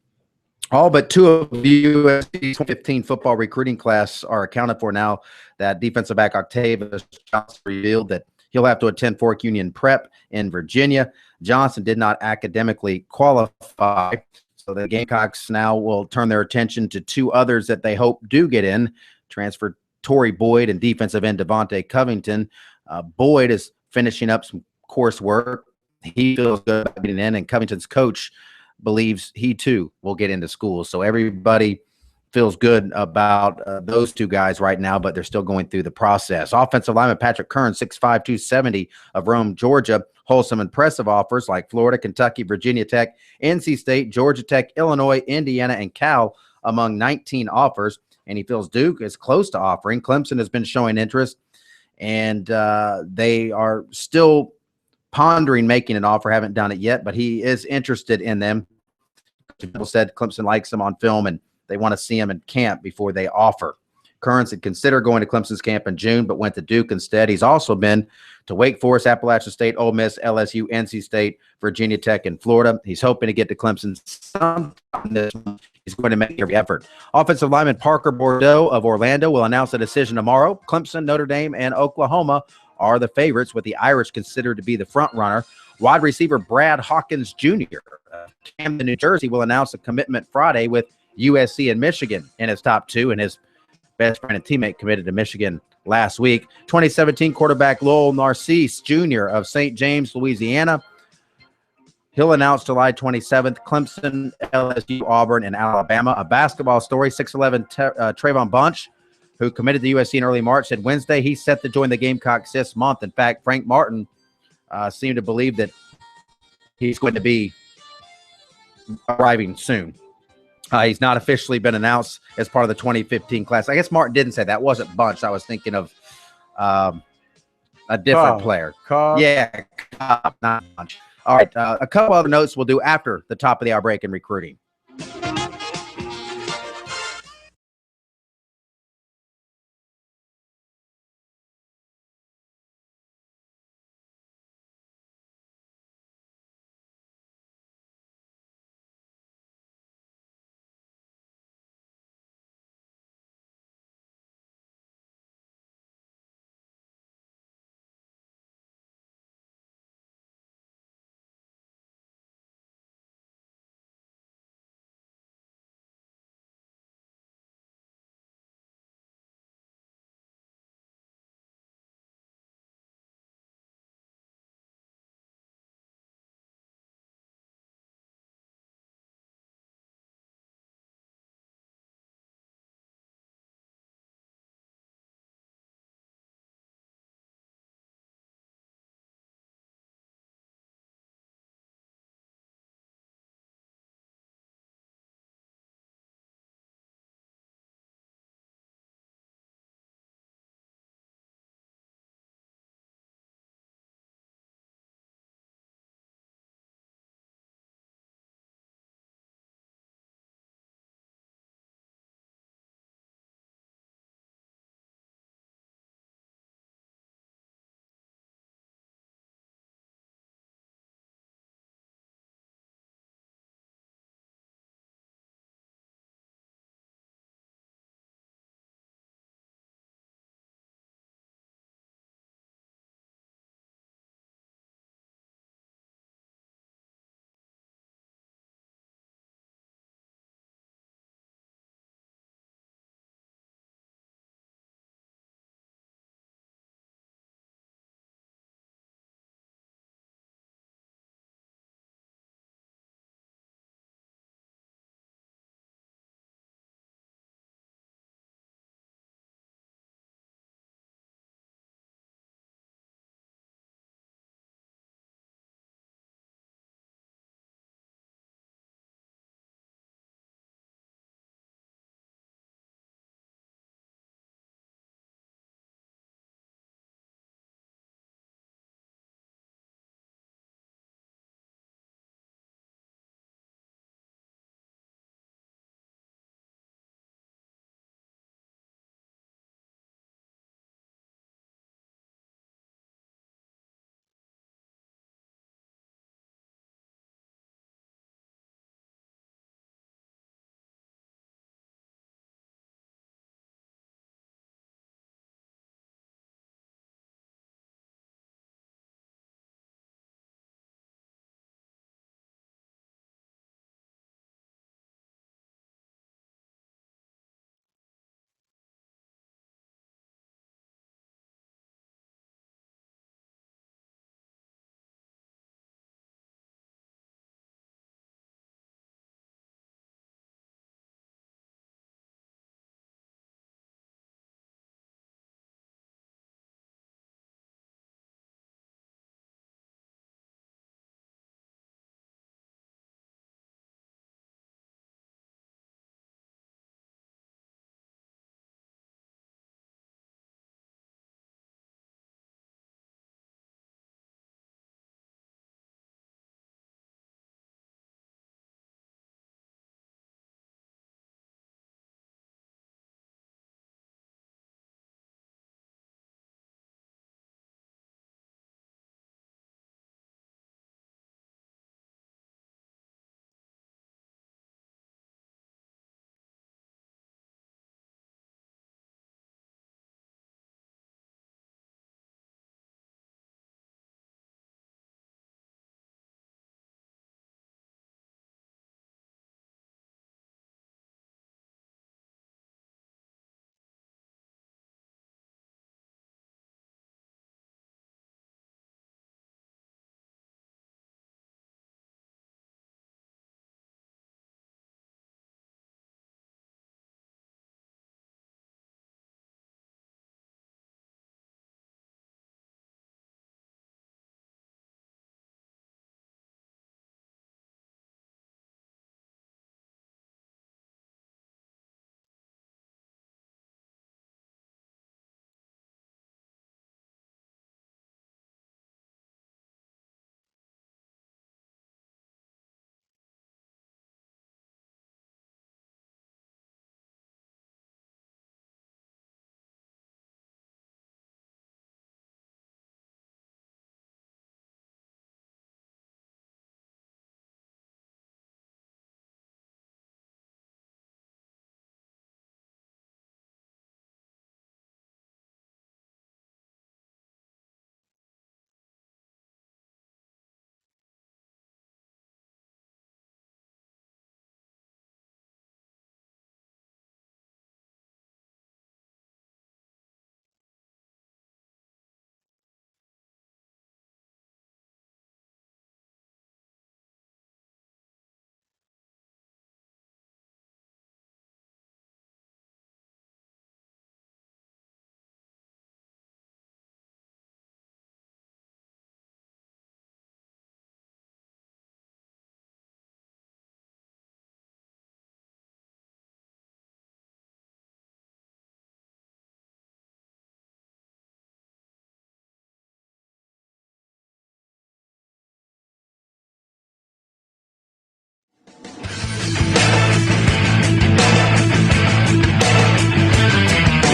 All but 2 of the USC 2015 football recruiting class are accounted for now. That defensive back Octavius Johnson revealed that he'll have to attend Fork Union Prep in Virginia. Johnson did not academically qualify, so the Gamecocks now will turn their attention to 2 others that they hope do get in. Transfer Torrey Boyd and defensive end Devontae Covington. Boyd is finishing up some coursework. He feels good about getting in, and Covington's coach believes he too will get into school. So everybody feels good about those 2 guys right now, but they're still going through the process. Offensive lineman Patrick Kern, 6'5", 270 of Rome, Georgia, holds some impressive offers like Florida, Kentucky, Virginia Tech, NC State, Georgia Tech, Illinois, Indiana, and Cal, among 19 offers, and he feels Duke is close to offering. Clemson has been showing interest, and they are still pondering making an offer, haven't done it yet, but he is interested in them. People said Clemson likes him on film, and they want to see him in camp before they offer. Currents had considered going to Clemson's camp in June, but went to Duke instead. He's also been to Wake Forest, Appalachian State, Ole Miss, LSU, NC State, Virginia Tech, and Florida. He's hoping to get to Clemson sometime this month. He's going to make every effort. Offensive lineman Parker Bordeaux of Orlando will announce a decision tomorrow. Clemson, Notre Dame, and Oklahoma are the favorites, with the Irish considered to be the front runner. Wide receiver Brad Hawkins Jr. of Camden, New Jersey, will announce a commitment Friday with USC and Michigan in his top two, and his best friend and teammate committed to Michigan last week. 2017 quarterback Lowell Narcisse Jr. of St. James, Louisiana. He'll announce July 27th. Clemson, LSU, Auburn, and Alabama. A basketball story, 6'11" Trayvon Bunch, who committed to USC in early March, said Wednesday he's set to join the Gamecocks this month. In fact, Frank Martin seemed to believe that he's going to be arriving soon. He's not officially been announced as part of the 2015 class. I guess Martin didn't say that. Wasn't Bunch. I was thinking of a different player. Yeah, not Bunch. All right, a couple other notes we'll do after the top of the hour break in recruiting.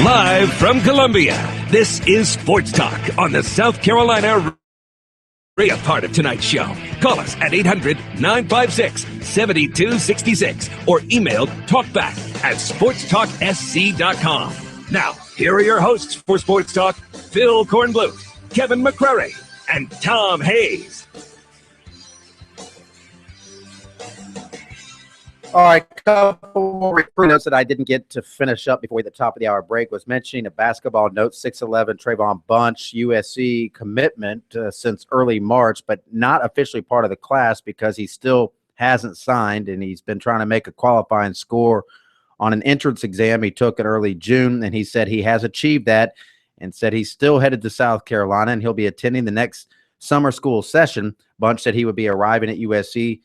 Live from Columbia, this is Sports Talk on the South Carolina. Be a part of tonight's show. Call us at 800-956-7266 or email talkback@sportstalksc.com. Now, here are your hosts for Sports Talk, Phil Kornbluth, Kevin McCrary, and Tom Hayes. All right, couple more recruit notes that I didn't get to finish up before the top of the hour break was mentioning a basketball note, 6'11", Trayvon Bunch, USC commitment since early March, but not officially part of the class because he still hasn't signed, and he's been trying to make a qualifying score on an entrance exam he took in early June, and he said he has achieved that and said he's still headed to South Carolina, and he'll be attending the next summer school session. Bunch said he would be arriving at USC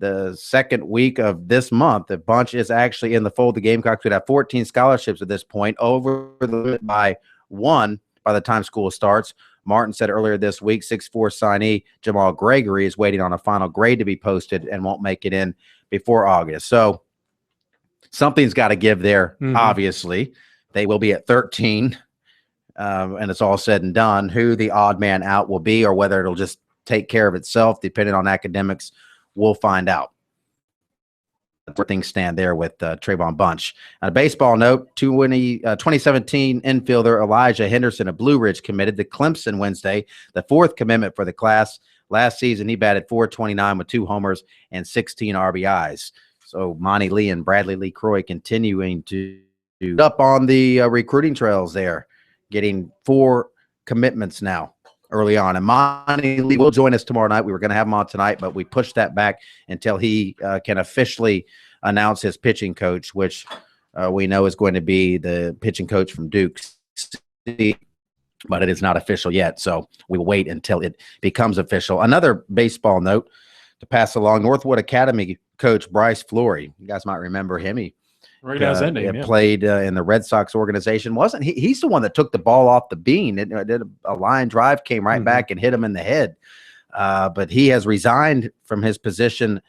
the second week of this month. The Bunch is actually in the fold. The Gamecocks could have 14 scholarships at this point, over the limit by one by the time school starts. Martin said earlier this week, 6'4" signee Jamal Gregory is waiting on a final grade to be posted and won't make it in before August. So something's got to give there, obviously. They will be at 13, and it's all said and done. Who the odd man out will be or whether it'll just take care of itself, depending on academics, we'll find out. Where things stand there with Trayvon Bunch. On a baseball note, 2017 infielder Elijah Henderson of Blue Ridge committed to Clemson Wednesday, the fourth commitment for the class. Last season, he batted .429 with 2 homers and 16 RBIs. So Monty Lee and Bradley Lee Croy continuing to up on the recruiting trails there, getting 4 commitments now early on. And Monty Lee will join us tomorrow night. We were going to have him on tonight, but we pushed that back until he can officially announce his pitching coach, which we know is going to be the pitching coach from Duke, but it is not official yet. So we will wait until it becomes official. Another baseball note to pass along, Northwood Academy coach Bryce Flory. You guys might remember him. He played in the Red Sox organization. Wasn't he? He's the one that took the ball off the bean. It did a line drive, came right back and hit him in the head. But he has resigned from his position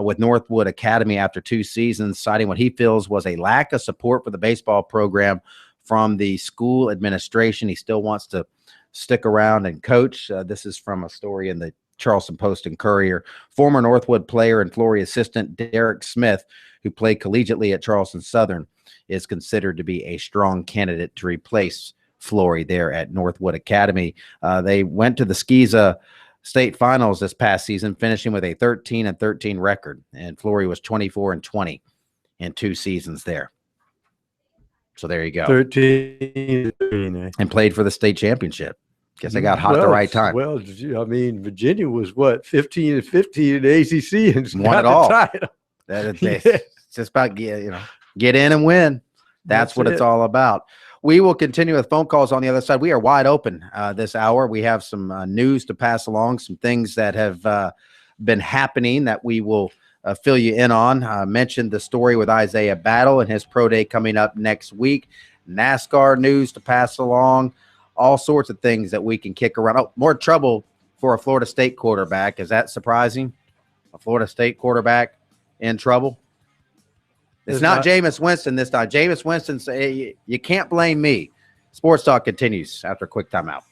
with Northwood Academy after 2 seasons, citing what he feels was a lack of support for the baseball program from the school administration. He still wants to stick around and coach. This is from a story in the Charleston Post and Courier. Former Northwood player and Flory assistant Derek Smith, who played collegiately at Charleston Southern, is considered to be a strong candidate to replace Flory there at Northwood Academy. They went to the SCISA state finals this past season, finishing with a 13-13 record, and Flory was 24-20 in 2 seasons there. So there you go. 13 and played for the state championship. Guess they got hot at the right time. Well, I mean, Virginia was what, 15-15 in the ACC and won it all. It's just about get in and win. That's what it's all about. We will continue with phone calls on the other side. We are wide open this hour. We have some news to pass along, some things that have been happening that we will fill you in on. Mentioned the story with Isaiah Battle and his pro day coming up next week. NASCAR news to pass along. All sorts of things that we can kick around. Oh, more trouble for a Florida State quarterback. Is that surprising? A Florida State quarterback in trouble? It's not Jameis Winston this time. Jameis Winston, you can't blame me. Sports Talk continues after a quick timeout.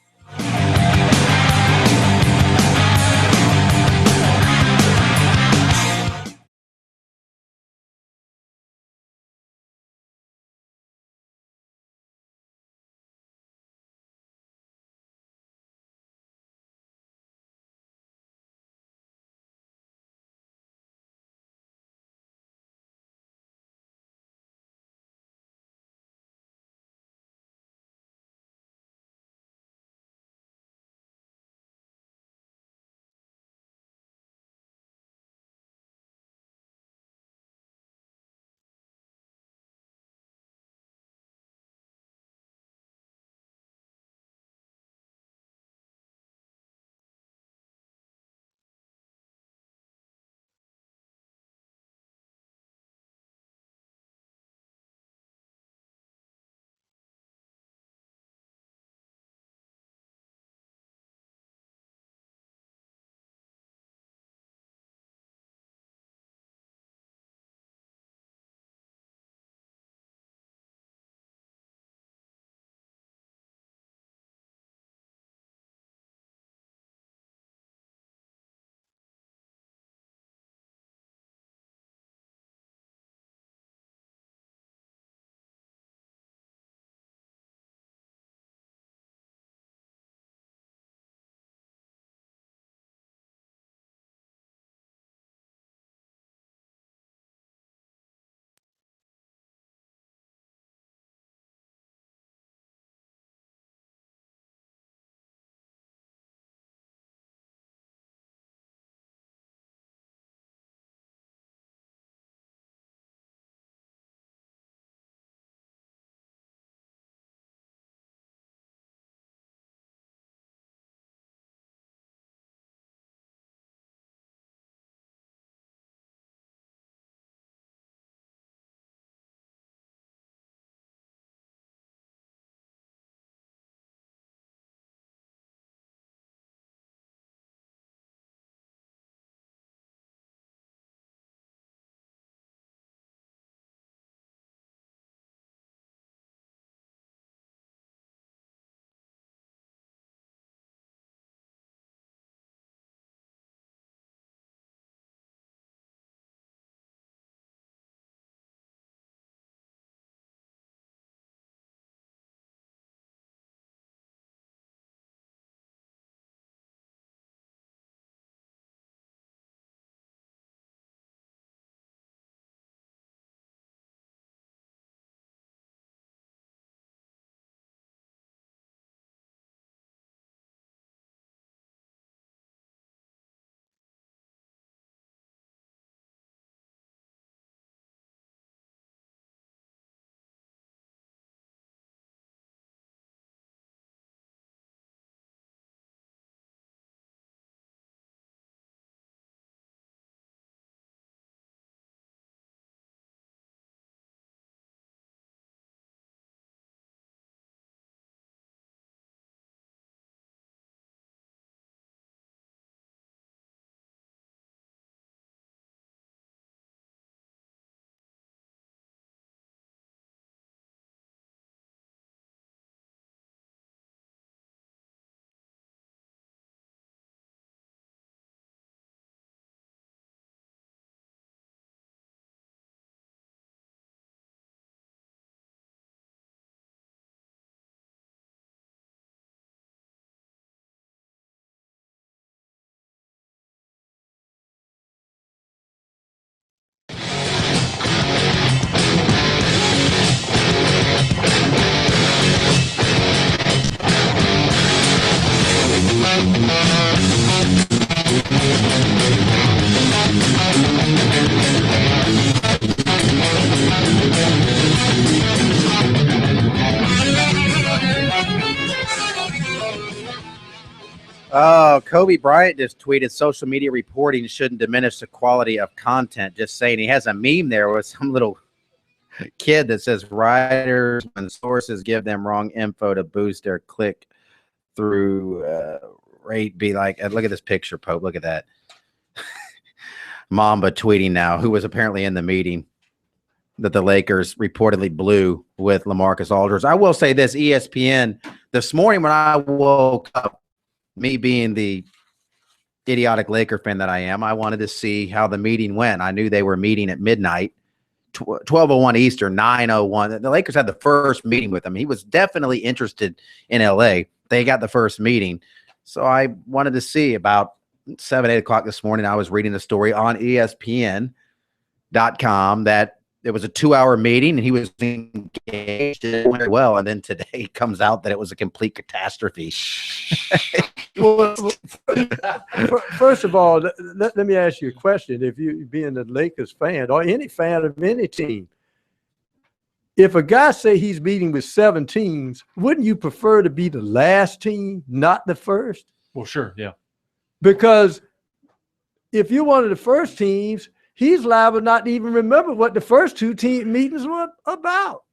Kobe Bryant just tweeted, social media reporting shouldn't diminish the quality of content. Just saying. He has a meme there with some little kid that says, writers and sources give them wrong info to boost their click through rate. Be like, look at this picture, Pope. Look at that. Mamba tweeting now, who was apparently in the meeting that the Lakers reportedly blew with LaMarcus Aldridge. I will say this, ESPN, this morning when I woke up, me being the idiotic Laker fan that I am, I wanted to see how the meeting went. I knew they were meeting at midnight, 12:01 Eastern, 9:01. The Lakers had the first meeting with him. He was definitely interested in LA. They got the first meeting. So I wanted to see about 7, 8 o'clock this morning. I was reading the story on ESPN.com that it was a 2-hour meeting and he was engaged. It went well. And then today it comes out that it was a complete catastrophe. Well, first of all, let me ask you a question. If you being a Lakers fan or any fan of any team, if a guy say he's meeting with 7 teams, wouldn't you prefer to be the last team, not the first? Well, sure, yeah. Because if you're one of the first teams, he's liable not to even remember what the first 2 team meetings were about.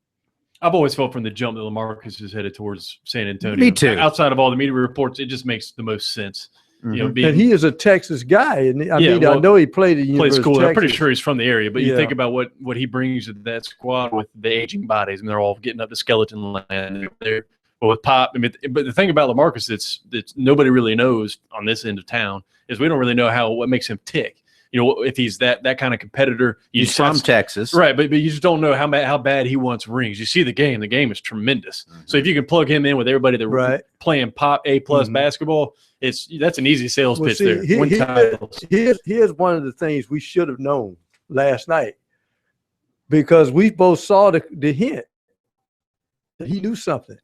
I've always felt from the jump that LaMarcus is headed towards San Antonio. Me too. Outside of all the media reports, it just makes the most sense. Mm-hmm. You know, And he is a Texas guy. And I know he played at University of Texas. I'm pretty sure he's from the area, but you think about what he brings to that squad with the aging bodies, and they're all getting up to skeleton land. But with Pop, I mean, but the thing about LaMarcus that's nobody really knows on this end of town is we don't really know what makes him tick. You know, if he's that kind of competitor. He's from Texas. Right, but you just don't know how bad he wants rings. You see the game. The game is tremendous. Mm-hmm. So if you can plug him in with everybody that playing Pop A+ basketball, that's an easy sales pitch there. Here's one of the things we should have known last night, because we both saw the hint that he knew something.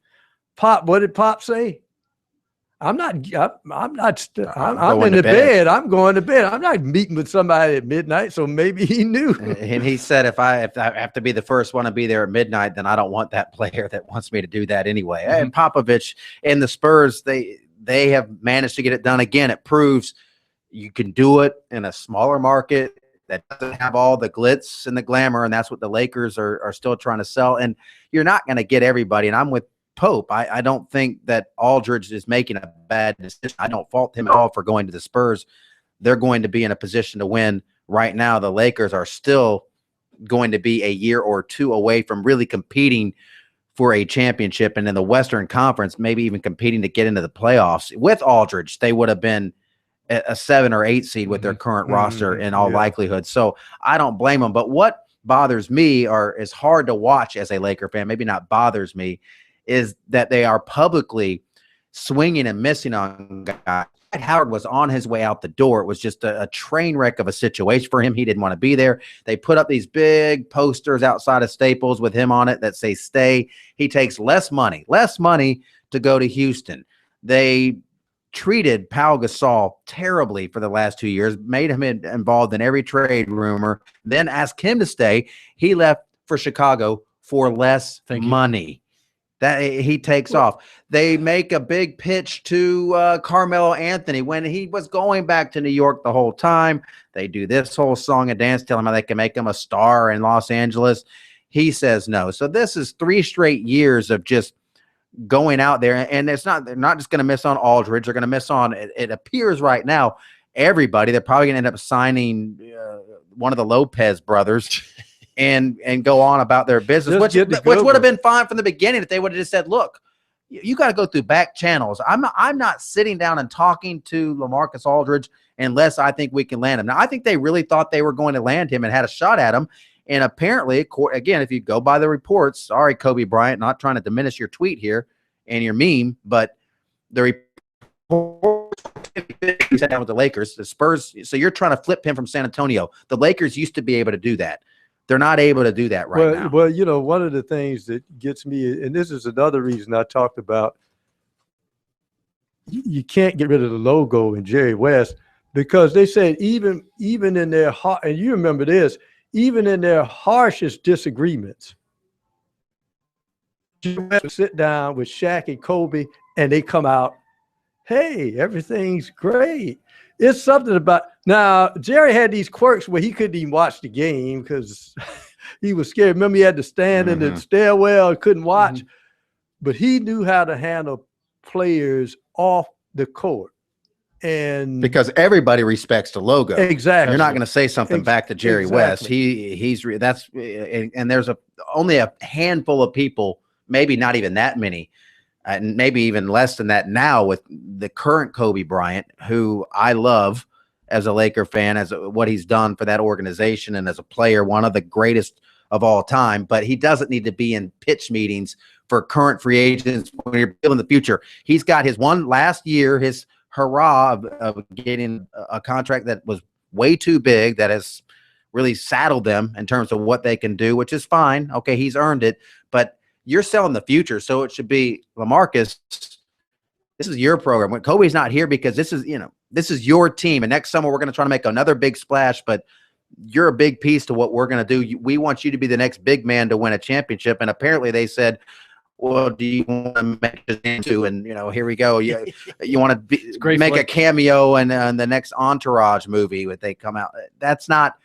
Pop, what did Pop say? I'm in the bed. I'm going to bed. I'm not meeting with somebody at midnight. So maybe he knew. And he said, if I have to be the first one to be there at midnight, then I don't want that player that wants me to do that anyway. Mm-hmm. And Popovich and the Spurs, they have managed to get it done again. It proves you can do it in a smaller market that doesn't have all the glitz and the glamour. And that's what the Lakers are still trying to sell. And you're not going to get everybody. And I'm with Pope. I don't think that Aldridge is making a bad decision. I don't fault him at all for going to the Spurs. They're going to be in a position to win right now. The Lakers are still going to be a year or 2 away from really competing for a championship. And in the Western Conference, maybe even competing to get into the playoffs. With Aldridge, they would have been a 7 or 8 seed with their current roster in all likelihood. So I don't blame them. But what bothers me is hard to watch as a Laker fan, maybe not bothers me, is that they are publicly swinging and missing on guys. Howard was on his way out the door. It was just a train wreck of a situation for him. He didn't want to be there. They put up these big posters outside of Staples with him on it that say stay. He takes less money to go to Houston. They treated Pau Gasol terribly for the last 2 years, made him involved in every trade rumor, then asked him to stay. He left for Chicago for less money. That he takes off. They make a big pitch to Carmelo Anthony when he was going back to New York the whole time. They do this whole song and dance, telling him how they can make him a star in Los Angeles. He says no. So this is 3 straight years of just going out there, and they're not just going to miss on Aldridge. They're going to miss on, it appears right now, everybody. They're probably going to end up signing one of the Lopez brothers. And go on about their business, which would have been fine from the beginning if they would have just said, look, you got to go through back channels. I'm not sitting down and talking to LaMarcus Aldridge unless I think we can land him. Now, I think they really thought they were going to land him and had a shot at him. And apparently, again, if you go by the reports, sorry, Kobe Bryant, not trying to diminish your tweet here and your meme, but the report he sat down with the Lakers, the Spurs. So you're trying to flip him from San Antonio. The Lakers used to be able to do that. They're not able to do that now. Well, you know, one of the things that gets me, and this is another reason I talked about, you can't get rid of the logo in Jerry West, because they said even in their heart, and you remember this, even in their harshest disagreements, Jerry West would sit down with Shaq and Kobe, and they come out hey, everything's great. It's something about now. Jerry had these quirks where he couldn't even watch the game because he was scared. Remember, he had to stand in the stairwell, couldn't watch, but he knew how to handle players off the court. And because everybody respects the logo. Exactly. You're not going to say something back to Jerry West. And there's only a handful of people, maybe not even that many, and maybe even less than that now with the current Kobe Bryant, who I love as a Laker fan, as what he's done for that organization and as a player, one of the greatest of all time. But he doesn't need to be in pitch meetings for current free agents when you're building the future. He's got his one last year, his hurrah of getting a contract that was way too big, that has really saddled them in terms of what they can do, which is fine. Okay, he's earned it, but you're selling the future, so it should be, LaMarcus, this is your program. When Kobe's not here, because this is your team, and next summer we're going to try to make another big splash, but you're a big piece to what we're going to do. We want you to be the next big man to win a championship. And apparently they said, well, do you want to make it into? And, here we go. You want to make a cameo in the next Entourage movie when they come out. That's not,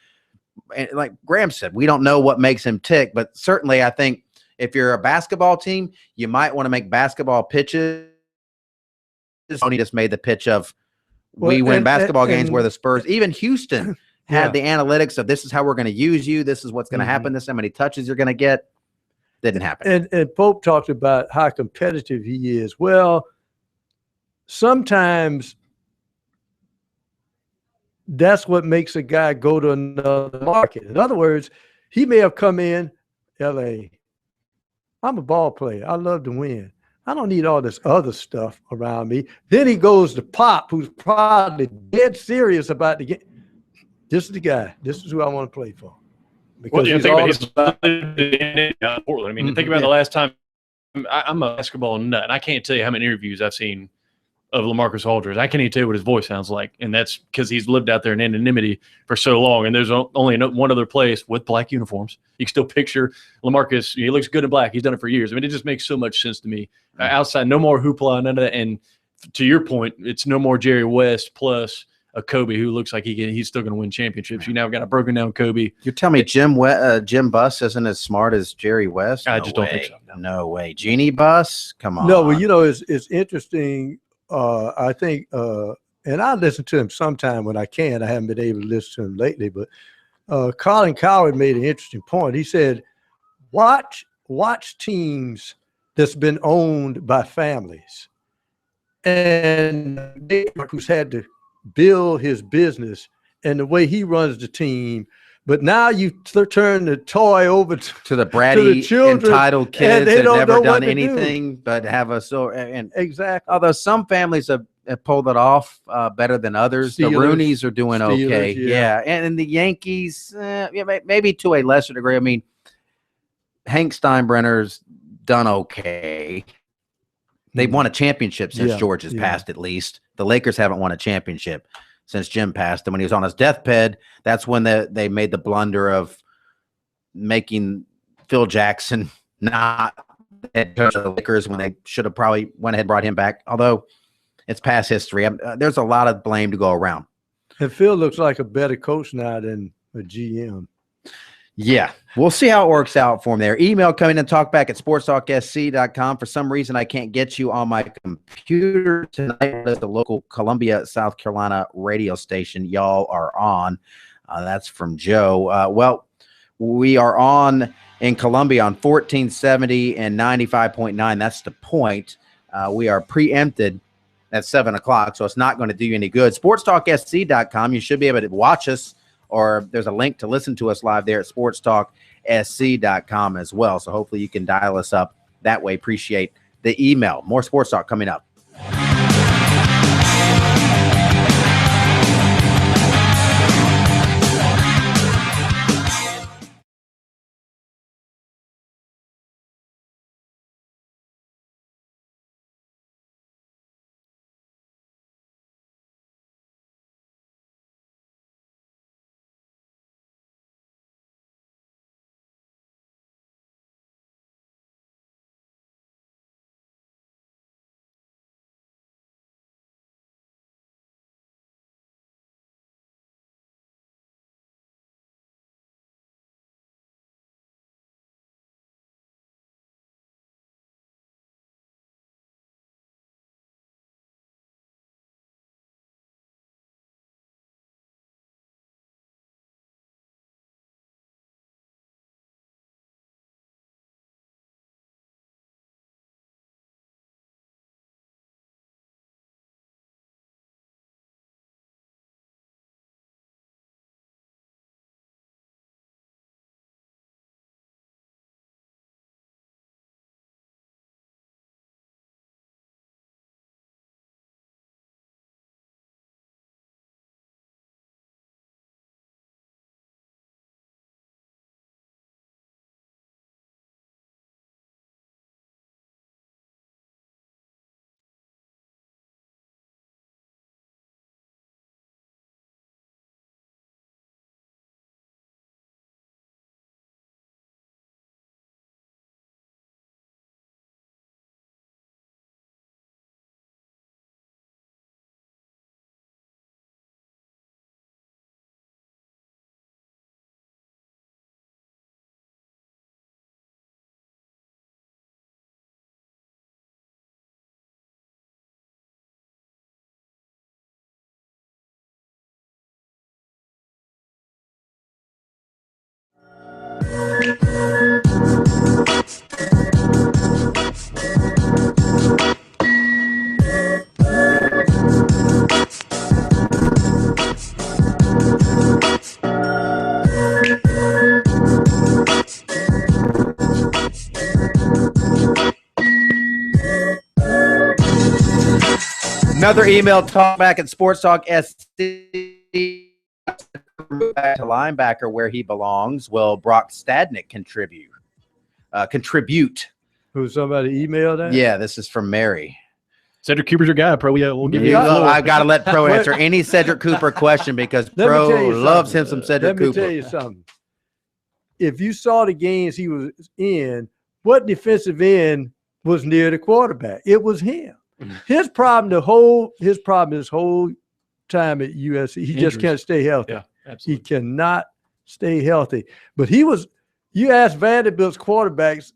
like Graham said, we don't know what makes him tick, but certainly I think if you're a basketball team, you might want to make basketball pitches. Tony just made the pitch of we win basketball games where the Spurs, even Houston, had the analytics of this is how we're going to use you. This is what's going to happen. This is how many touches you're going to get. Didn't happen. And Pope talked about how competitive he is. Well, sometimes that's what makes a guy go to another market. In other words, he may have come in LA. I'm a ball player. I love to win. I don't need all this other stuff around me. Then he goes to Pop, who's probably dead serious about the game. This is the guy. This is who I want to play for. Because think about Portland. I mean, think about the last time. I'm a basketball nut, and I can't tell you how many interviews I've seen of LaMarcus Aldridge. I can't even tell you what his voice sounds like, and that's because he's lived out there in anonymity for so long. And there's only one other place with black uniforms. You can still picture LaMarcus. He looks good in black. He's done it for years. I mean, it just makes so much sense to me. Outside, no more hoopla, none of that. And to your point, it's no more Jerry West plus a Kobe who looks like he's still going to win championships. You now got a broken down Kobe. You're telling me Jim Buss isn't as smart as Jerry West? I just don't think so. No way. Jeannie Buss? Come on. No, well, it's interesting. I think, and I listen to him sometime when I can. I haven't been able to listen to him lately, but Colin Cowherd made an interesting point. He said, watch teams that's been owned by families. And who's had to build his business and the way he runs the team. But now you turn the toy over to the bratty, entitled kids that have never done anything but have exactly. Although some families have pulled it off better than others. The Rooneys are doing okay. Yeah. And the Yankees, maybe to a lesser degree. I mean, Hank Steinbrenner's done okay. They've won a championship since George has passed, at least. The Lakers haven't won a championship since Jim passed. And when he was on his deathbed, that's when they made the blunder of making Phil Jackson not head coach of the Lakers when they should have probably went ahead and brought him back. Although it's past history. There's a lot of blame to go around. And Phil looks like a better coach now than a GM. Yeah, we'll see how it works out for him there. Email coming in, talkback@sportstalksc.com. For some reason, I can't get you on my computer tonight. That's the local Columbia, South Carolina radio station y'all are on. That's from Joe. Well, we are on in Columbia on 1470 and 95.9. That's the point. We are preempted at 7 o'clock, so it's not going to do you any good. SportsTalkSC.com. You should be able to watch us, or there's a link to listen to us live there at SportsTalkSC.com as well. So hopefully you can dial us up that way. Appreciate the email. More Sports Talk coming up. Another email, talkback at Sports Talk SC. Back to linebacker where he belongs. Will Brock Stadnick contribute? Who, somebody emailed that? Yeah, this is from Mary. Cedric Cooper's your guy, Pro. Yeah, we'll give you the floor. I've got to let Pro answer any Cedric Cooper question because Pro loves him some Cedric Cooper. Let me tell you something. If you saw the games he was in, what defensive end was near the quarterback? It was him. His problem his whole time at USC, he just can't stay healthy. Yeah, absolutely. He cannot stay healthy. But you ask Vanderbilt's quarterbacks,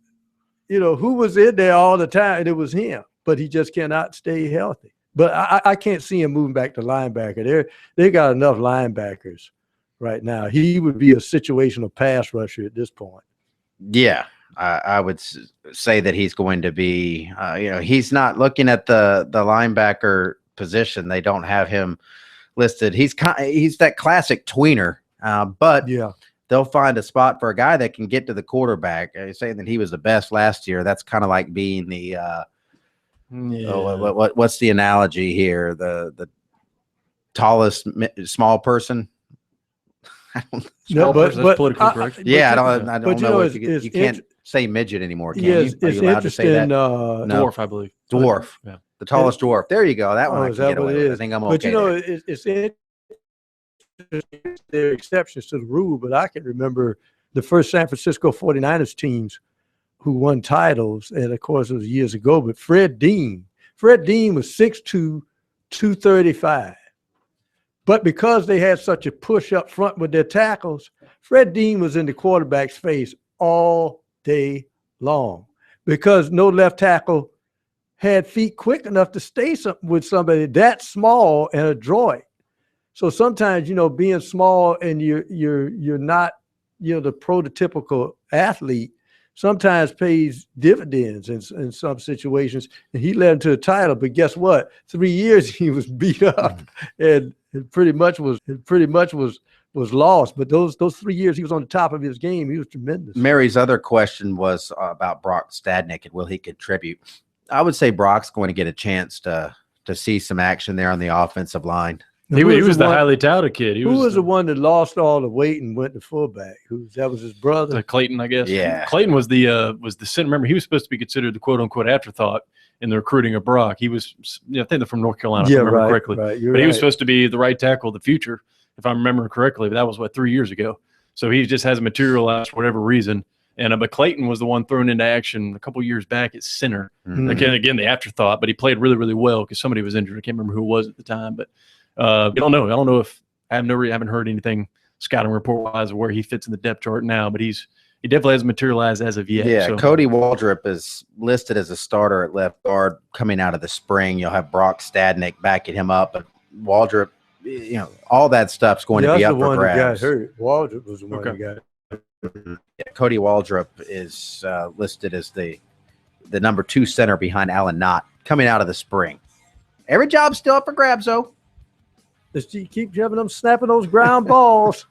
who was in there all the time, and it was him. But he just cannot stay healthy. But I can't see him moving back to linebacker. They got enough linebackers right now. He would be a situational pass rusher at this point. Yeah. I would say that he's going to be, he's not looking at the linebacker position. They don't have him listed. He's that classic tweener, but yeah, they'll find a spot for a guy that can get to the quarterback. Saying that he was the best last year, that's kind of like being the what's the analogy here? The tallest small person. That's politically correct. I don't know if you can't say midget anymore, can you? Are you allowed to say that? No. Dwarf, I believe. Dwarf. Yeah. The tallest dwarf. There you go. That one I can get away with. I think I'm okay. But it's there are exceptions to the rule, but I can remember the first San Francisco 49ers teams who won titles, and of course it was years ago, but Fred Dean was 6'2", 235. But because they had such a push up front with their tackles, Fred Dean was in the quarterback's face all day long because no left tackle had feet quick enough to stay with somebody that small and adroit. So sometimes, being small and you're not, the prototypical athlete sometimes pays dividends in some situations. And he led to a title, but guess what? 3 years he was beat up and it pretty much was lost. But those 3 years he was on the top of his game, he was tremendous. Mary's other question was about Brock Stadnick and will he contribute? I would say Brock's going to get a chance to see some action there on the offensive line. He was the highly touted kid. Who was the one that lost all the weight and went to fullback? That was his brother? Clayton, I guess. Yeah. Clayton was the center. Remember, he was supposed to be considered the quote unquote afterthought in the recruiting of Brock. He was, I think they're from North Carolina, if I remember correctly. Right, but he was supposed to be the right tackle of the future, if I'm remembering correctly. But that was 3 years ago. So he just hasn't materialized for whatever reason. And but Clayton was the one thrown into action a couple years back at center. Mm-hmm. Again, the afterthought, but he played really, really well because somebody was injured. I can't remember who it was at the time, but I don't know. I don't know if I haven't heard anything scouting report wise of where he fits in the depth chart now, but he definitely hasn't materialized as of yet. Yeah, so. Cody Waldrop is listed as a starter at left guard coming out of the spring. You'll have Brock Stadnick backing him up, but Waldrop, all that stuff's going to be up for grabs. That's the one that got hurt. Waldrop was the one that got hurt. Yeah, Cody Waldrop is listed as the number 2 center behind Alan Knott coming out of the spring. Every job's still up for grabs, though. Just keep having them snapping those ground balls.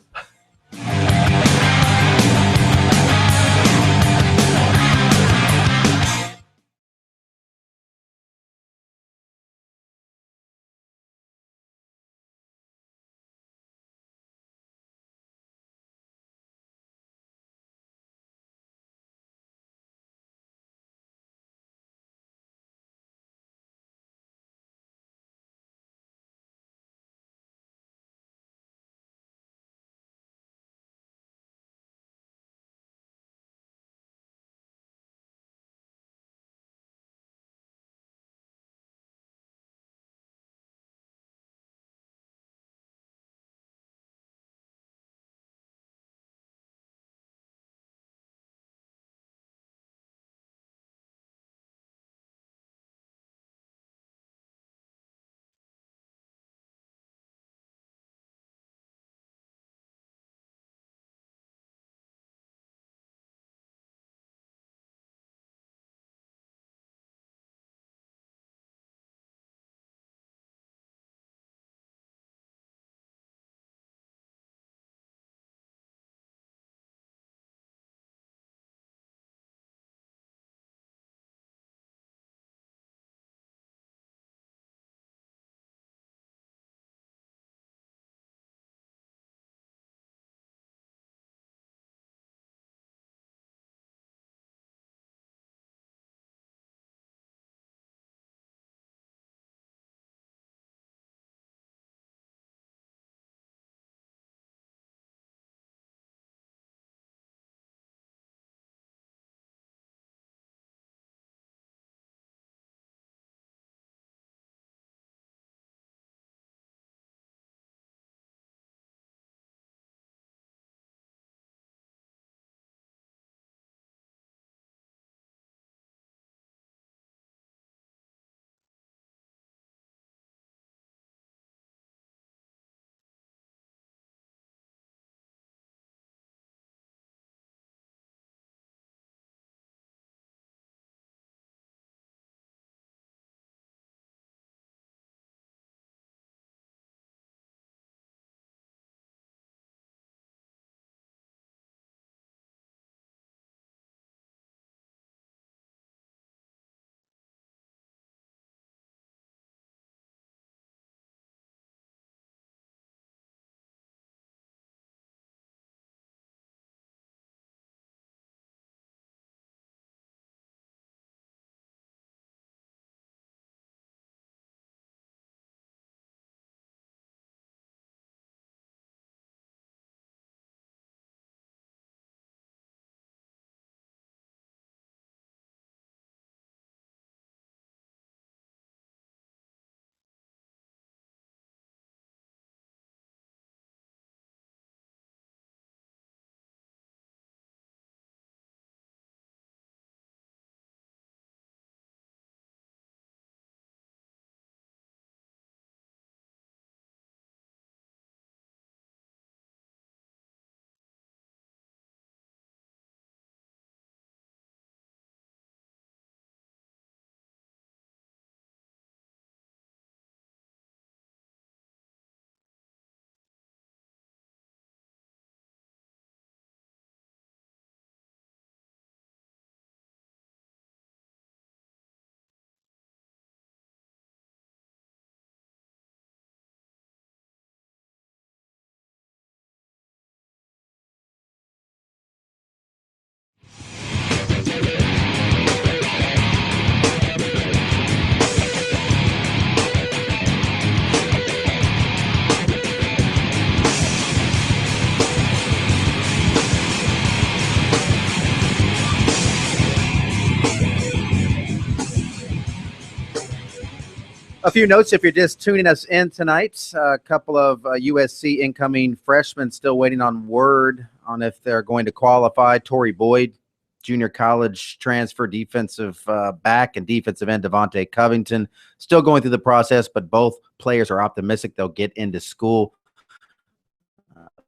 A few notes if you're just tuning us in tonight. A couple of USC incoming freshmen still waiting on word on if they're going to qualify. Torrey Boyd, junior college transfer, defensive back, and defensive end Devontae Covington still going through the process, but both players are optimistic they'll get into school.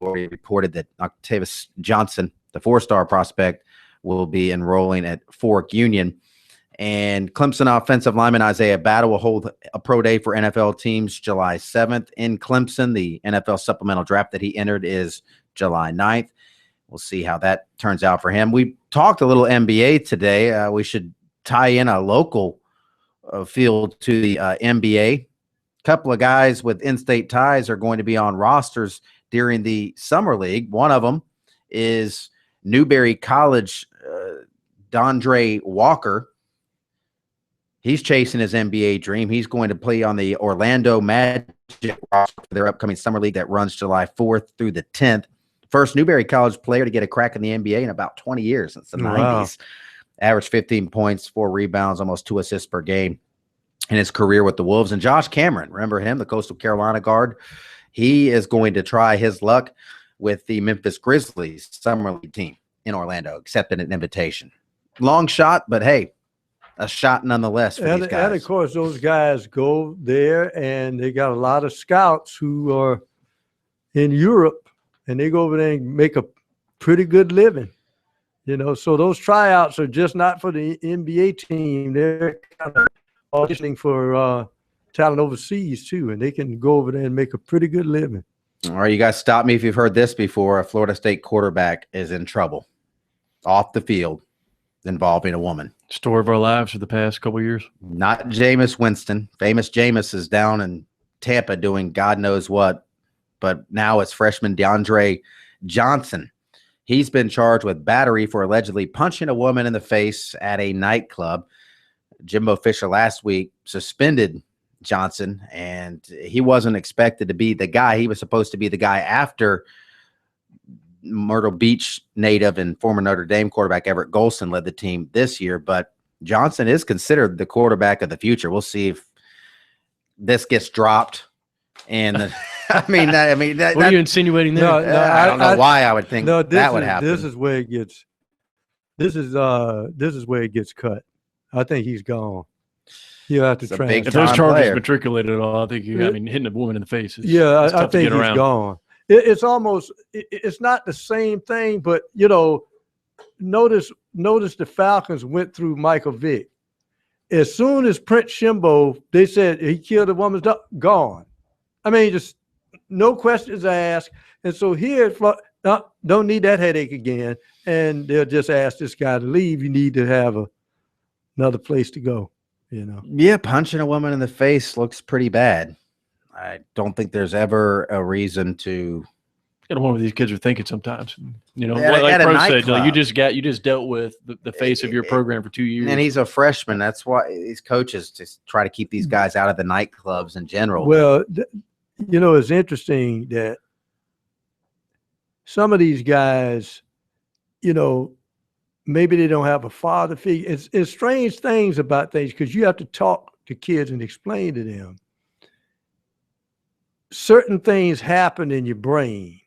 Already reported that Octavius Johnson, the four-star prospect, will be enrolling at Fork Union. And Clemson offensive lineman Isaiah Battle will hold a pro day for NFL teams July 7th in Clemson. The NFL supplemental draft that he entered is July 9th. We'll see how that turns out for him. We talked a little NBA today. We should tie in a local field to the NBA. A couple of guys with in-state ties are going to be on rosters during the Summer League. One of them is Newberry College Dondre Walker. He's chasing his NBA dream. He's going to play on the Orlando Magic roster for their upcoming Summer League that runs July 4th through the 10th. First Newberry College player to get a crack in the NBA in about 20 years, since the 90s. Averaged 15 points, 4 rebounds, almost 2 assists per game in his career with the Wolves. And Josh Cameron, remember him, the Coastal Carolina guard? He is going to try his luck with the Memphis Grizzlies Summer League team in Orlando, accepted an invitation. Long shot, but hey, a shot nonetheless for these guys. And of course, those guys go there, and they got a lot of scouts who are in Europe, and they go over there and make a pretty good living. So those tryouts are just not for the NBA team. They're kind of auditioning for talent overseas too, and they can go over there and make a pretty good living. All right, you guys stop me if you've heard this before. A Florida State quarterback is in trouble off the field involving a woman. Story of our lives for the past couple of years. Not Jameis Winston. Famous Jameis is down in Tampa doing God knows what, but now it's freshman DeAndre Johnson. He's been charged with battery for allegedly punching a woman in the face at a nightclub. Jimbo Fisher last week suspended Johnson, and he wasn't expected to be the guy. He was supposed to be the guy after Myrtle Beach native and former Notre Dame quarterback Everett Golson led the team this year, but Johnson is considered the quarterback of the future. We'll see if this gets dropped. And what are you insinuating there? I don't know why I would think that would happen. This is where it gets. This is where it gets cut. I think he's gone. You have to transfer. If those charges matriculated at all, I think hitting a woman in the face. I think he's gone. It's almost. It's not the same thing, but notice the Falcons went through Michael Vick. As soon as Prince Shimbo, they said he killed a woman's dog, gone. I mean, just no questions asked. And so here, don't need that headache again. And they'll just ask this guy to leave. You need to have another place to go, Yeah, punching a woman in the face looks pretty bad. I don't think there's ever a reason to. I don't know what these kids are thinking sometimes. Like Pro said, you just dealt with the face of your program for 2 years. And he's a freshman. That's why these coaches just try to keep these guys out of the nightclubs in general. Well, it's interesting that some of these guys, maybe they don't have a father figure. It's strange things about things because you have to talk to kids and explain to them. Certain things happen in your brain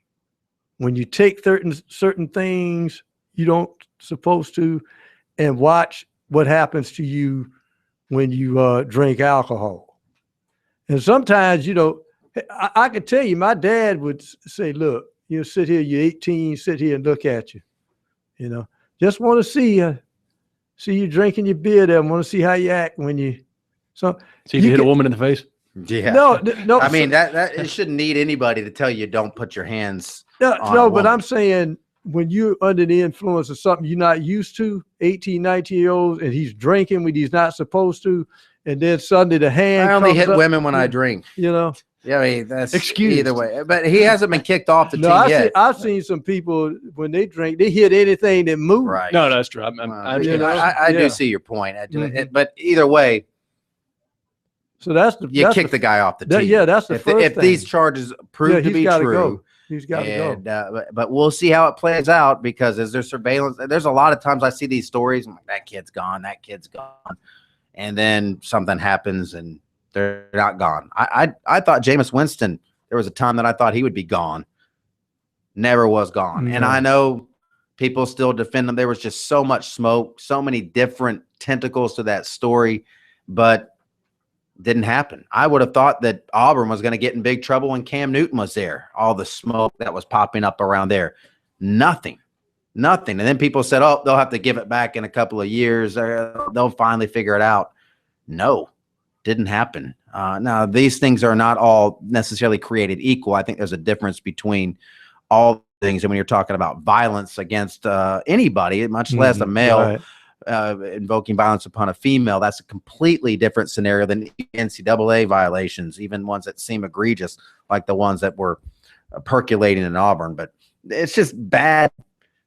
when you take certain things you don't supposed to, and watch what happens to you when you drink alcohol. And sometimes, I could tell you, my dad would say, "Look, sit here. You're 18. Sit here and look at you. Just want to see you drinking your beer there. I want to see how you act when you." So see if you hit a woman in the face. Yeah. No. I mean that it shouldn't need anybody to tell you don't put your hands. No, but I'm saying when you're under the influence of something you're not used to, 18, 19-year-olds, and he's drinking when he's not supposed to, and then suddenly the hand. I only hit women when I drink. Yeah, I mean that's excuse either way. But he hasn't been kicked off the team yet. I've seen some people when they drink, they hit anything that moves. Right. No, that's true. I do see your point. But either way. So you kick the guy off the team. That's the first thing. If these charges prove to be true, he's got to go. But we'll see how it plays out because as there's surveillance, there's a lot of times I see these stories. I'm like, that kid's gone, and then something happens, and They're not gone. I thought Jameis Winston, there was a time that I thought he would be gone. Never was gone. No. And I know people still defend him. There was just so much smoke, so many different tentacles to that story, but didn't happen. I would have thought that Auburn was going to get in big trouble when Cam Newton was there. All the smoke that was popping up around there. Nothing. And then people said, oh, they'll have to give it back in a couple of years. They'll finally figure it out. No, didn't happen. Now, these things are not all necessarily created equal. I think there's a difference between all things. And when you're talking about violence against anybody, much less a male, invoking violence upon a female, that's a completely different scenario than NCAA violations, even ones that seem egregious, like the ones that were percolating in Auburn. But it's just bad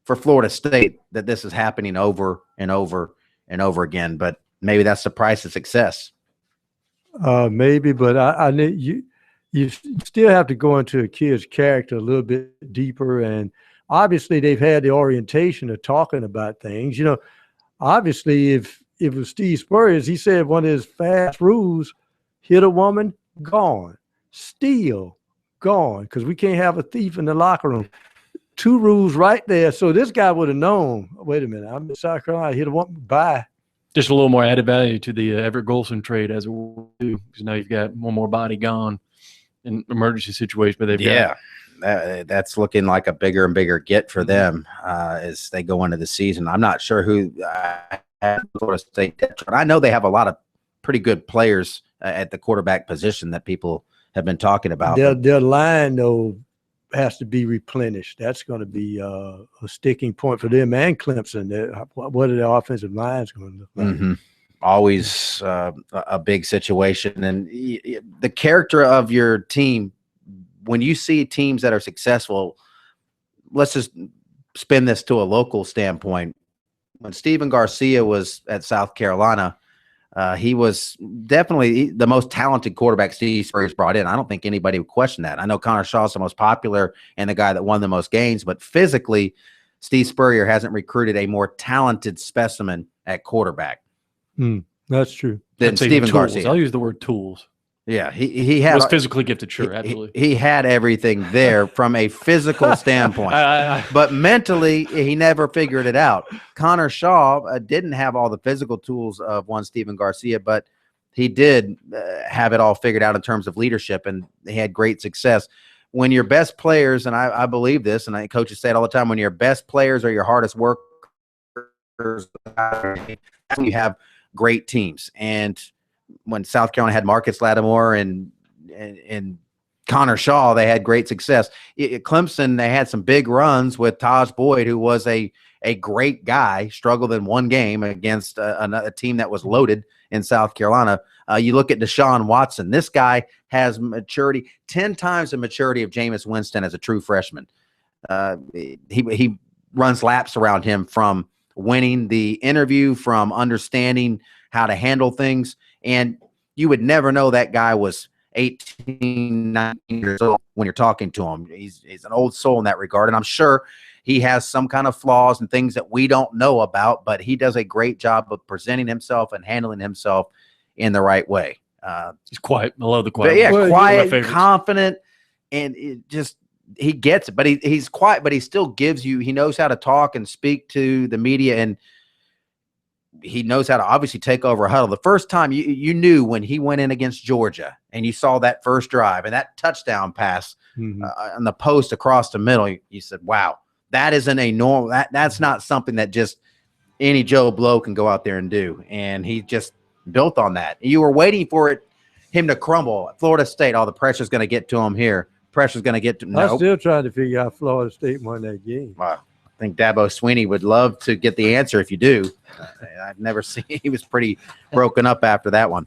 for Florida State that this is happening over and over and over again. But maybe that's the price of success. Maybe, but I need you still have to go into a kid's character a little bit deeper. And obviously they've had the orientation of talking about things. You know, obviously if it was Steve Spurrier, he said one of his fast rules, hit a woman, gone. Steal, gone. Because we can't have a thief in the locker room. 2 rules right there. So this guy would have known, wait a minute, I'm in South Carolina, hit a woman, bye. Just a little more added value to the Everett Golson trade as it will do, because now you've got one more body gone in emergency situation. But that's looking like a bigger and bigger get for them as they go into the season. I'm not sure who Florida State. I know they have a lot of pretty good players at the quarterback position that people have been talking about. Their line, though, has to be replenished. That's going to be a sticking point for them and Clemson. What are their offensive lines going to look like? Mm-hmm. Always a big situation. And the character of your team, when you see teams that are successful, let's just spin this to a local standpoint. When Stephen Garcia was at South Carolina, he was definitely the most talented quarterback Steve Spurrier's brought in. I don't think anybody would question that. I know Connor Shaw's the most popular and the guy that won the most games, but physically, Steve Spurrier hasn't recruited a more talented specimen at quarterback. That's true. Than Stephen Garcia. I'll use the word tools. Yeah, he had was physically gifted. Sure, absolutely. He had everything there from a physical standpoint, but mentally he never figured it out. Connor Shaw didn't have all the physical tools of one Stephen Garcia, but he did have it all figured out in terms of leadership, and he had great success. When your best players, and I believe this, and coaches say it all the time, when your best players are your hardest workers, that's when you have great teams. And when South Carolina had Marcus Lattimore and Connor Shaw, they had great success. At Clemson, they had some big runs with Taj Boyd, who was a great guy, struggled in one game against a team that was loaded in South Carolina. You look at Deshaun Watson. This guy has maturity, 10 times the maturity of Jameis Winston as a true freshman. He runs laps around him, from winning the interview, from understanding how to handle things. And you would never know that guy was 18, 19 years old when you're talking to him. He's an old soul in that regard. And I'm sure he has some kind of flaws and things that we don't know about, but he does a great job of presenting himself and handling himself in the right way. He's quiet. I love the quiet. Yeah, quiet, confident, and he gets it. But he's quiet, but he still gives you – he knows how to talk and speak to the media, and he knows how to obviously take over a huddle. The first time you knew when he went in against Georgia and you saw that first drive and that touchdown pass on the post across the middle, you said, wow, that isn't a normal – that's not something that just any Joe Blow can go out there and do. And he just built on that. You were waiting for him to crumble. Florida State, all the pressure's going to get to him here. Pressure's going to get to him. I'm still trying to figure out Florida State won that game. Wow. I think Dabo Swinney would love to get the answer if you do. I've never seen – he was pretty broken up after that one.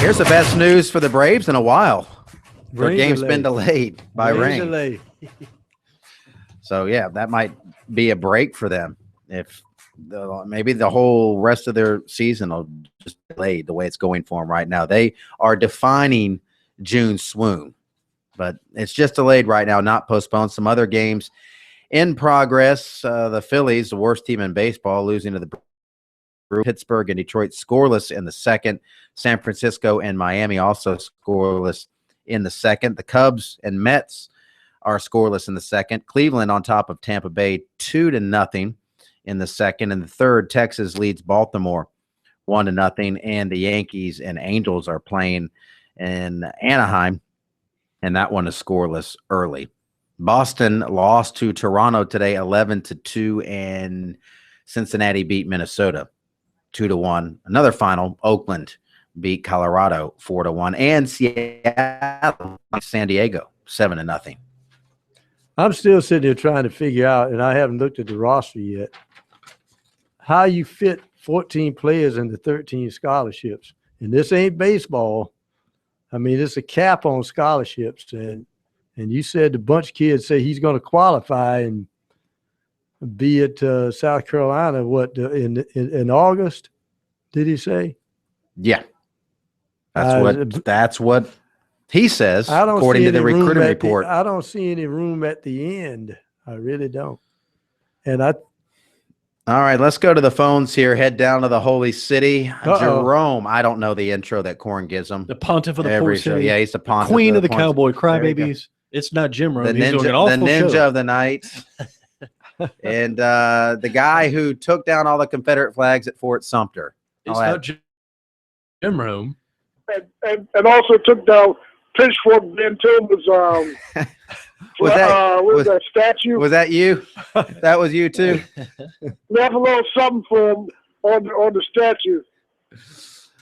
Here's the best news for the Braves in a while. Their Rain game's delay. been delayed by rain. Delay. So, yeah, that might be a break for them. If maybe the whole rest of their season will just be delayed the way it's going for them right now. They are defining June swoon, but it's just delayed right now, not postponed. Some other games in progress. The Phillies, the worst team in baseball, losing to the Pittsburgh and Detroit scoreless in the second. San Francisco and Miami also scoreless in the second. The Cubs and Mets are scoreless in the second. Cleveland on top of Tampa Bay 2-0 in the second. In the third, Texas leads Baltimore 1-0. And the Yankees and Angels are playing in Anaheim, and that one is scoreless early. Boston lost to Toronto today 11-2, and Cincinnati beat Minnesota 2-1. Another final, Oakland beat Colorado 4-1, and Seattle San Diego 7-0. I'm still sitting here trying to figure out, and I haven't looked at the roster yet, how you fit 14 players into 13 scholarships. And this ain't baseball. I mean, it's a cap on scholarships, and you said the bunch of kids say he's going to qualify and be at South Carolina. What in August? Did he say? Yeah, that's what he says. According to the recruiting report. I don't see any room at the end. I really don't. And all right, let's go to the phones here. Head down to the Holy City. Jerome, I don't know the intro that Corn gives him. The pontiff of the Port City. Yeah, he's the pontiff. Queen of the Cowboy Crybabies. It's not Jim Rome. The ninja of the night. And the guy who took down all the Confederate flags at Fort Sumter. It's not Jim Rome. And also took down Pitchfork Ben Tillman's was that statue? Was that you? That was you too. Left a little something for him on the statue.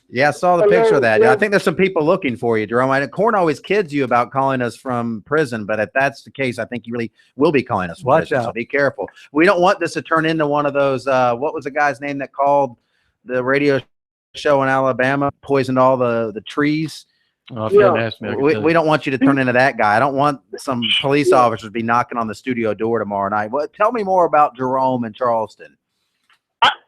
Yeah, I saw the picture of that. Yeah, I think there's some people looking for you, Jerome. Corn always kids you about calling us from prison, but if that's the case, I think you really will be calling us from prison. So be careful. We don't want this to turn into one of those. What was the guy's name that called the radio show in Alabama, poisoned all the trees? Oh, if you hadn't asked me, we don't want you to turn into that guy. I don't want some police officers to be knocking on the studio door tomorrow night. Well, tell me more about Jerome and Charleston.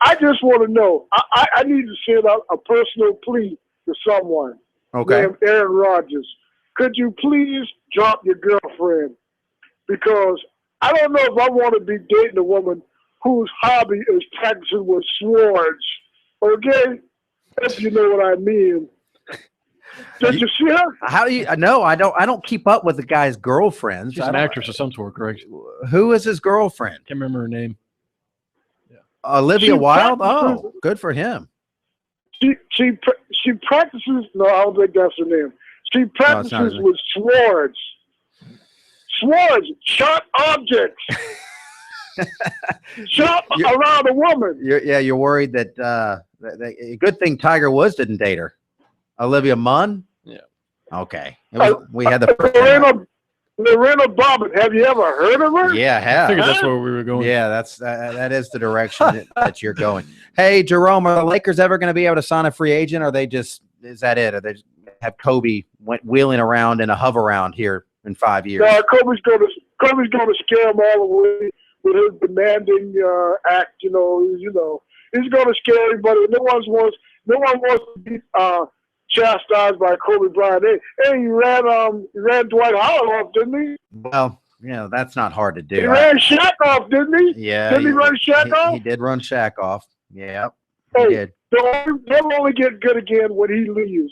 I just want to know. I need to send out a personal plea to someone. Okay. Named Aaron Rodgers. Could you please drop your girlfriend? Because I don't know if I want to be dating a woman whose hobby is practicing with swords. Okay? If you know what I mean. Did you see her? How do you? No, I don't. I don't keep up with the guy's girlfriends. She's an actress of some sort, correct? Who is his girlfriend? Can't remember her name. Olivia Wilde. Oh, good for him. She practices. No, I don't think that's her name. She practices with swords. Swords, sharp objects. Sharp around a woman. You're worried that. Good thing Tiger Woods didn't date her. Olivia Munn? Yeah. Okay. We had the Lorena Bobbitt. Have you ever heard of her? Yeah, I have. I figured that's where we were going. Yeah, that is the direction that you're going. Hey, Jerome, are the Lakers ever going to be able to sign a free agent, or is that it? Or they just have Kobe wheeling around in a hover round here in 5 years? No, Kobe's going to scare them all away with his demanding act. He's going to scare everybody. No one wants to be chastised by Kobe Bryant. Hey, he ran Dwight Howard off, didn't he? Well, that's not hard to do. He ran Shaq off, didn't he? Yeah. Didn't he run Shaq off? He did run Shaq off. Yeah, he did. They'll only get good again when he leaves.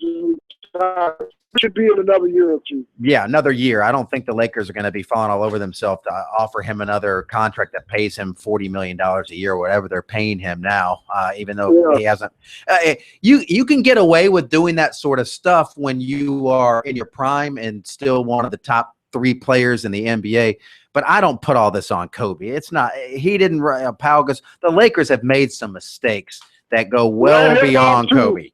It should be in another year or two. Yeah, another year. I don't think the Lakers are going to be falling all over themselves to offer him another contract that pays him $40 million a year, or whatever they're paying him now, even though he hasn't. You can get away with doing that sort of stuff when you are in your prime and still one of the top 3 players in the NBA. But I don't put all this on Kobe. It's not. He didn't. Powell goes. The Lakers have made some mistakes that go well beyond Kobe.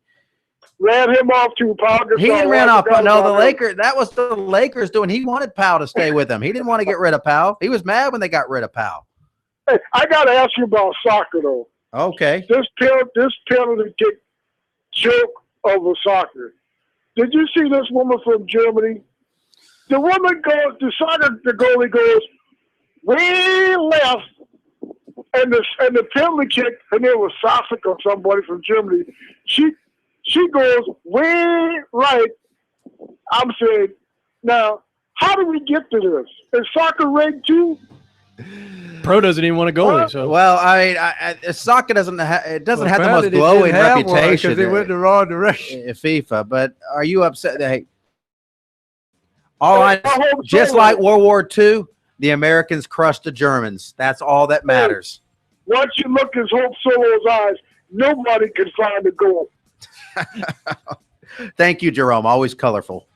Ran him off to Powell. He didn't ran off. No, the Lakers. That was the Lakers doing. He wanted Powell to stay with him. He didn't want to get rid of Powell. He was mad when they got rid of Powell. Hey, I got to ask you about soccer though. Okay. This penalty kick joke over soccer. Did you see this woman from Germany? The woman goes, the goalie goes way left, and the penalty kick, her name was Sasek or somebody from Germany. She goes way right. I'm saying, now, how do we get to this? Is soccer rigged too? Pro doesn't even want a goalie. So well, soccer doesn't have the most glowing reputation because they went the wrong direction. FIFA, but are you upset that? Just like World War II, the Americans crushed the Germans. That's all that matters. Once you look in Hope Solo's eyes, nobody can find a goal. Thank you, Jerome. Always colorful.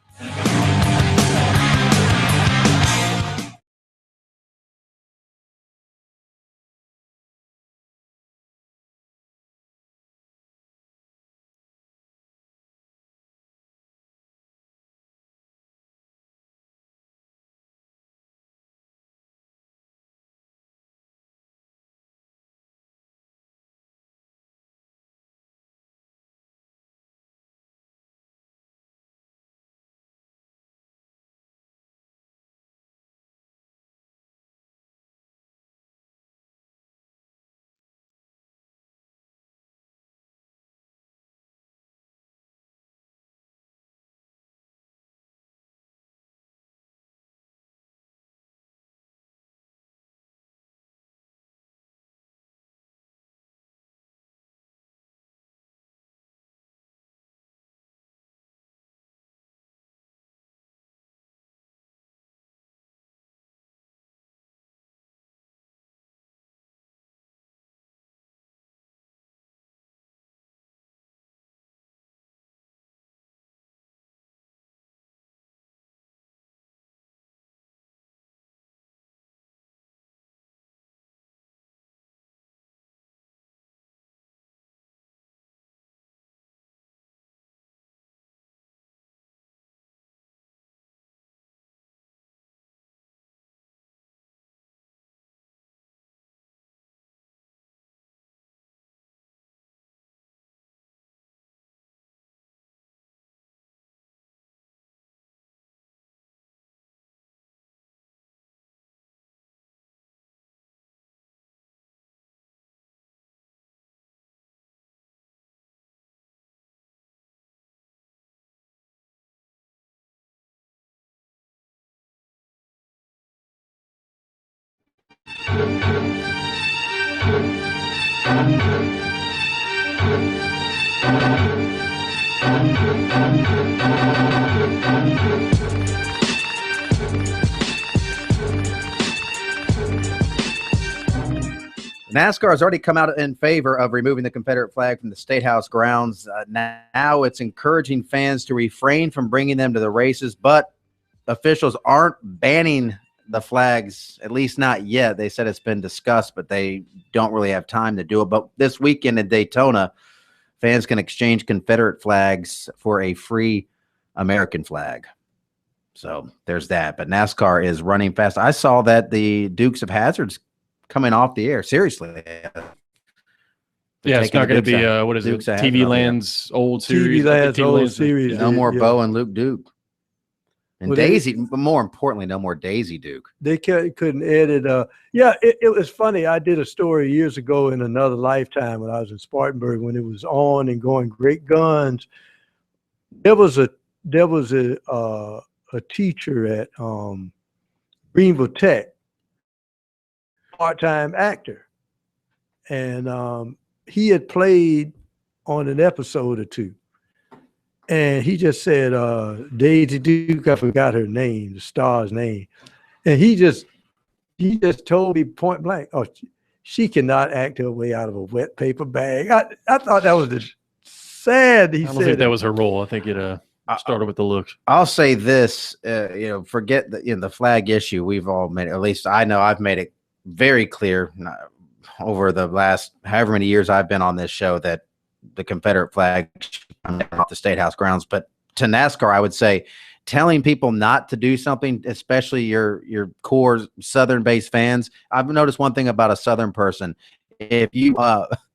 NASCAR has already come out in favor of removing the Confederate flag from the State House grounds. Now it's encouraging fans to refrain from bringing them to the races, but officials aren't banning the flags, at least not yet. They said it's been discussed, but they don't really have time to do it. But this weekend in Daytona, fans can exchange Confederate flags for a free American flag. So there's that. But NASCAR is running fast. I saw that the Dukes of Hazzard's coming off the air. Seriously. Yeah, it's not going to be what is Dukes it? TV Land's old series. TV Land's old series. No more Bo and Luke Duke. And Daisy, but more importantly, no more Daisy Duke. They couldn't edit. Yeah, it was funny. I did a story years ago in another lifetime when I was in Spartanburg when it was on and going great guns. There was a teacher at Greenville Tech, part-time actor, and he had played on an episode or two. And he just said, Daisy Duke, I forgot her name, the star's name. And he just told me point blank, oh, she cannot act her way out of a wet paper bag. I thought that was sad. I don't think that was her role. I think it started with the looks. I'll say this, forget the flag issue. We've all made it, at least I know I've made it very clear over the last however many years I've been on this show that the Confederate flag off the State House grounds. But to NASCAR, I would say telling people not to do something, especially your core Southern-based fans. I've noticed one thing about a Southern person. if you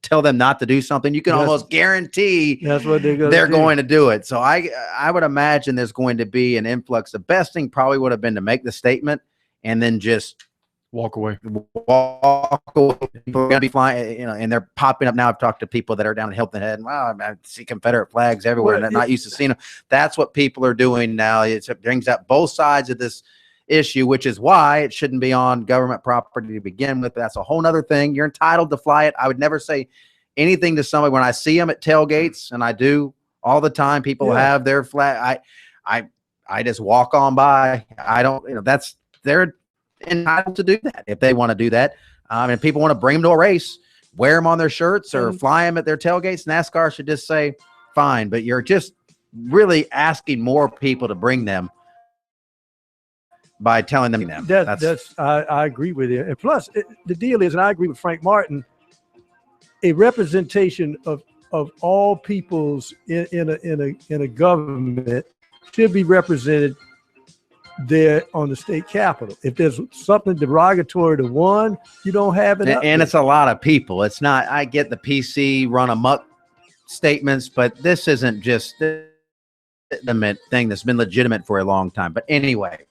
tell them not to do something, you can almost guarantee that's what they're going to do it. So I would imagine there's going to be an influx. The best thing probably would have been to make the statement and then just walk away. People are going to be flying, and they're popping up now. I've talked to people that are down in Hilton Head, and wow, I see Confederate flags everywhere, and they're not used to seeing them. That's what people are doing now. It brings up both sides of this issue, which is why it shouldn't be on government property to begin with. That's a whole nother thing. You're entitled to fly it. I would never say anything to somebody when I see them at tailgates, and I do all the time. People have their flag. I just walk on by. I don't, they're entitled to do that if they want to do that. And if people want to bring them to a race, wear them on their shirts or fly them at their tailgates. NASCAR should just say, fine, but you're just really asking more people to bring them by telling them I agree with you. And plus, the deal is, and I agree with Frank Martin, a representation of all peoples in a government should be represented there on the state capitol. If there's something derogatory to one, you don't have it. And it's a lot of people. It's not. I get the PC run amok statements, but this isn't just the thing that's been legitimate for a long time. But anyway,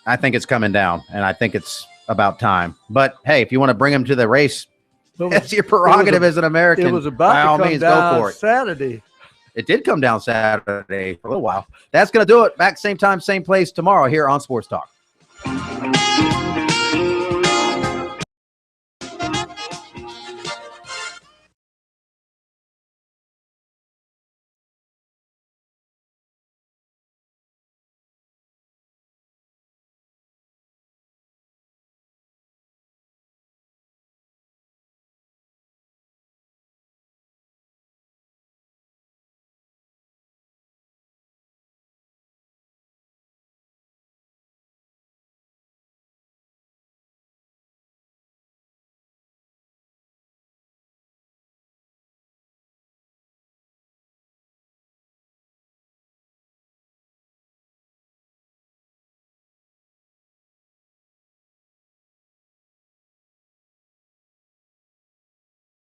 I think it's coming down, and I think it's about time. But hey, if you want to bring them to the race, that's your prerogative as an American. It was about to come down go for it. Saturday. It did come down Saturday for a little while. That's going to do it. Back same time, same place tomorrow here on Sports Talk.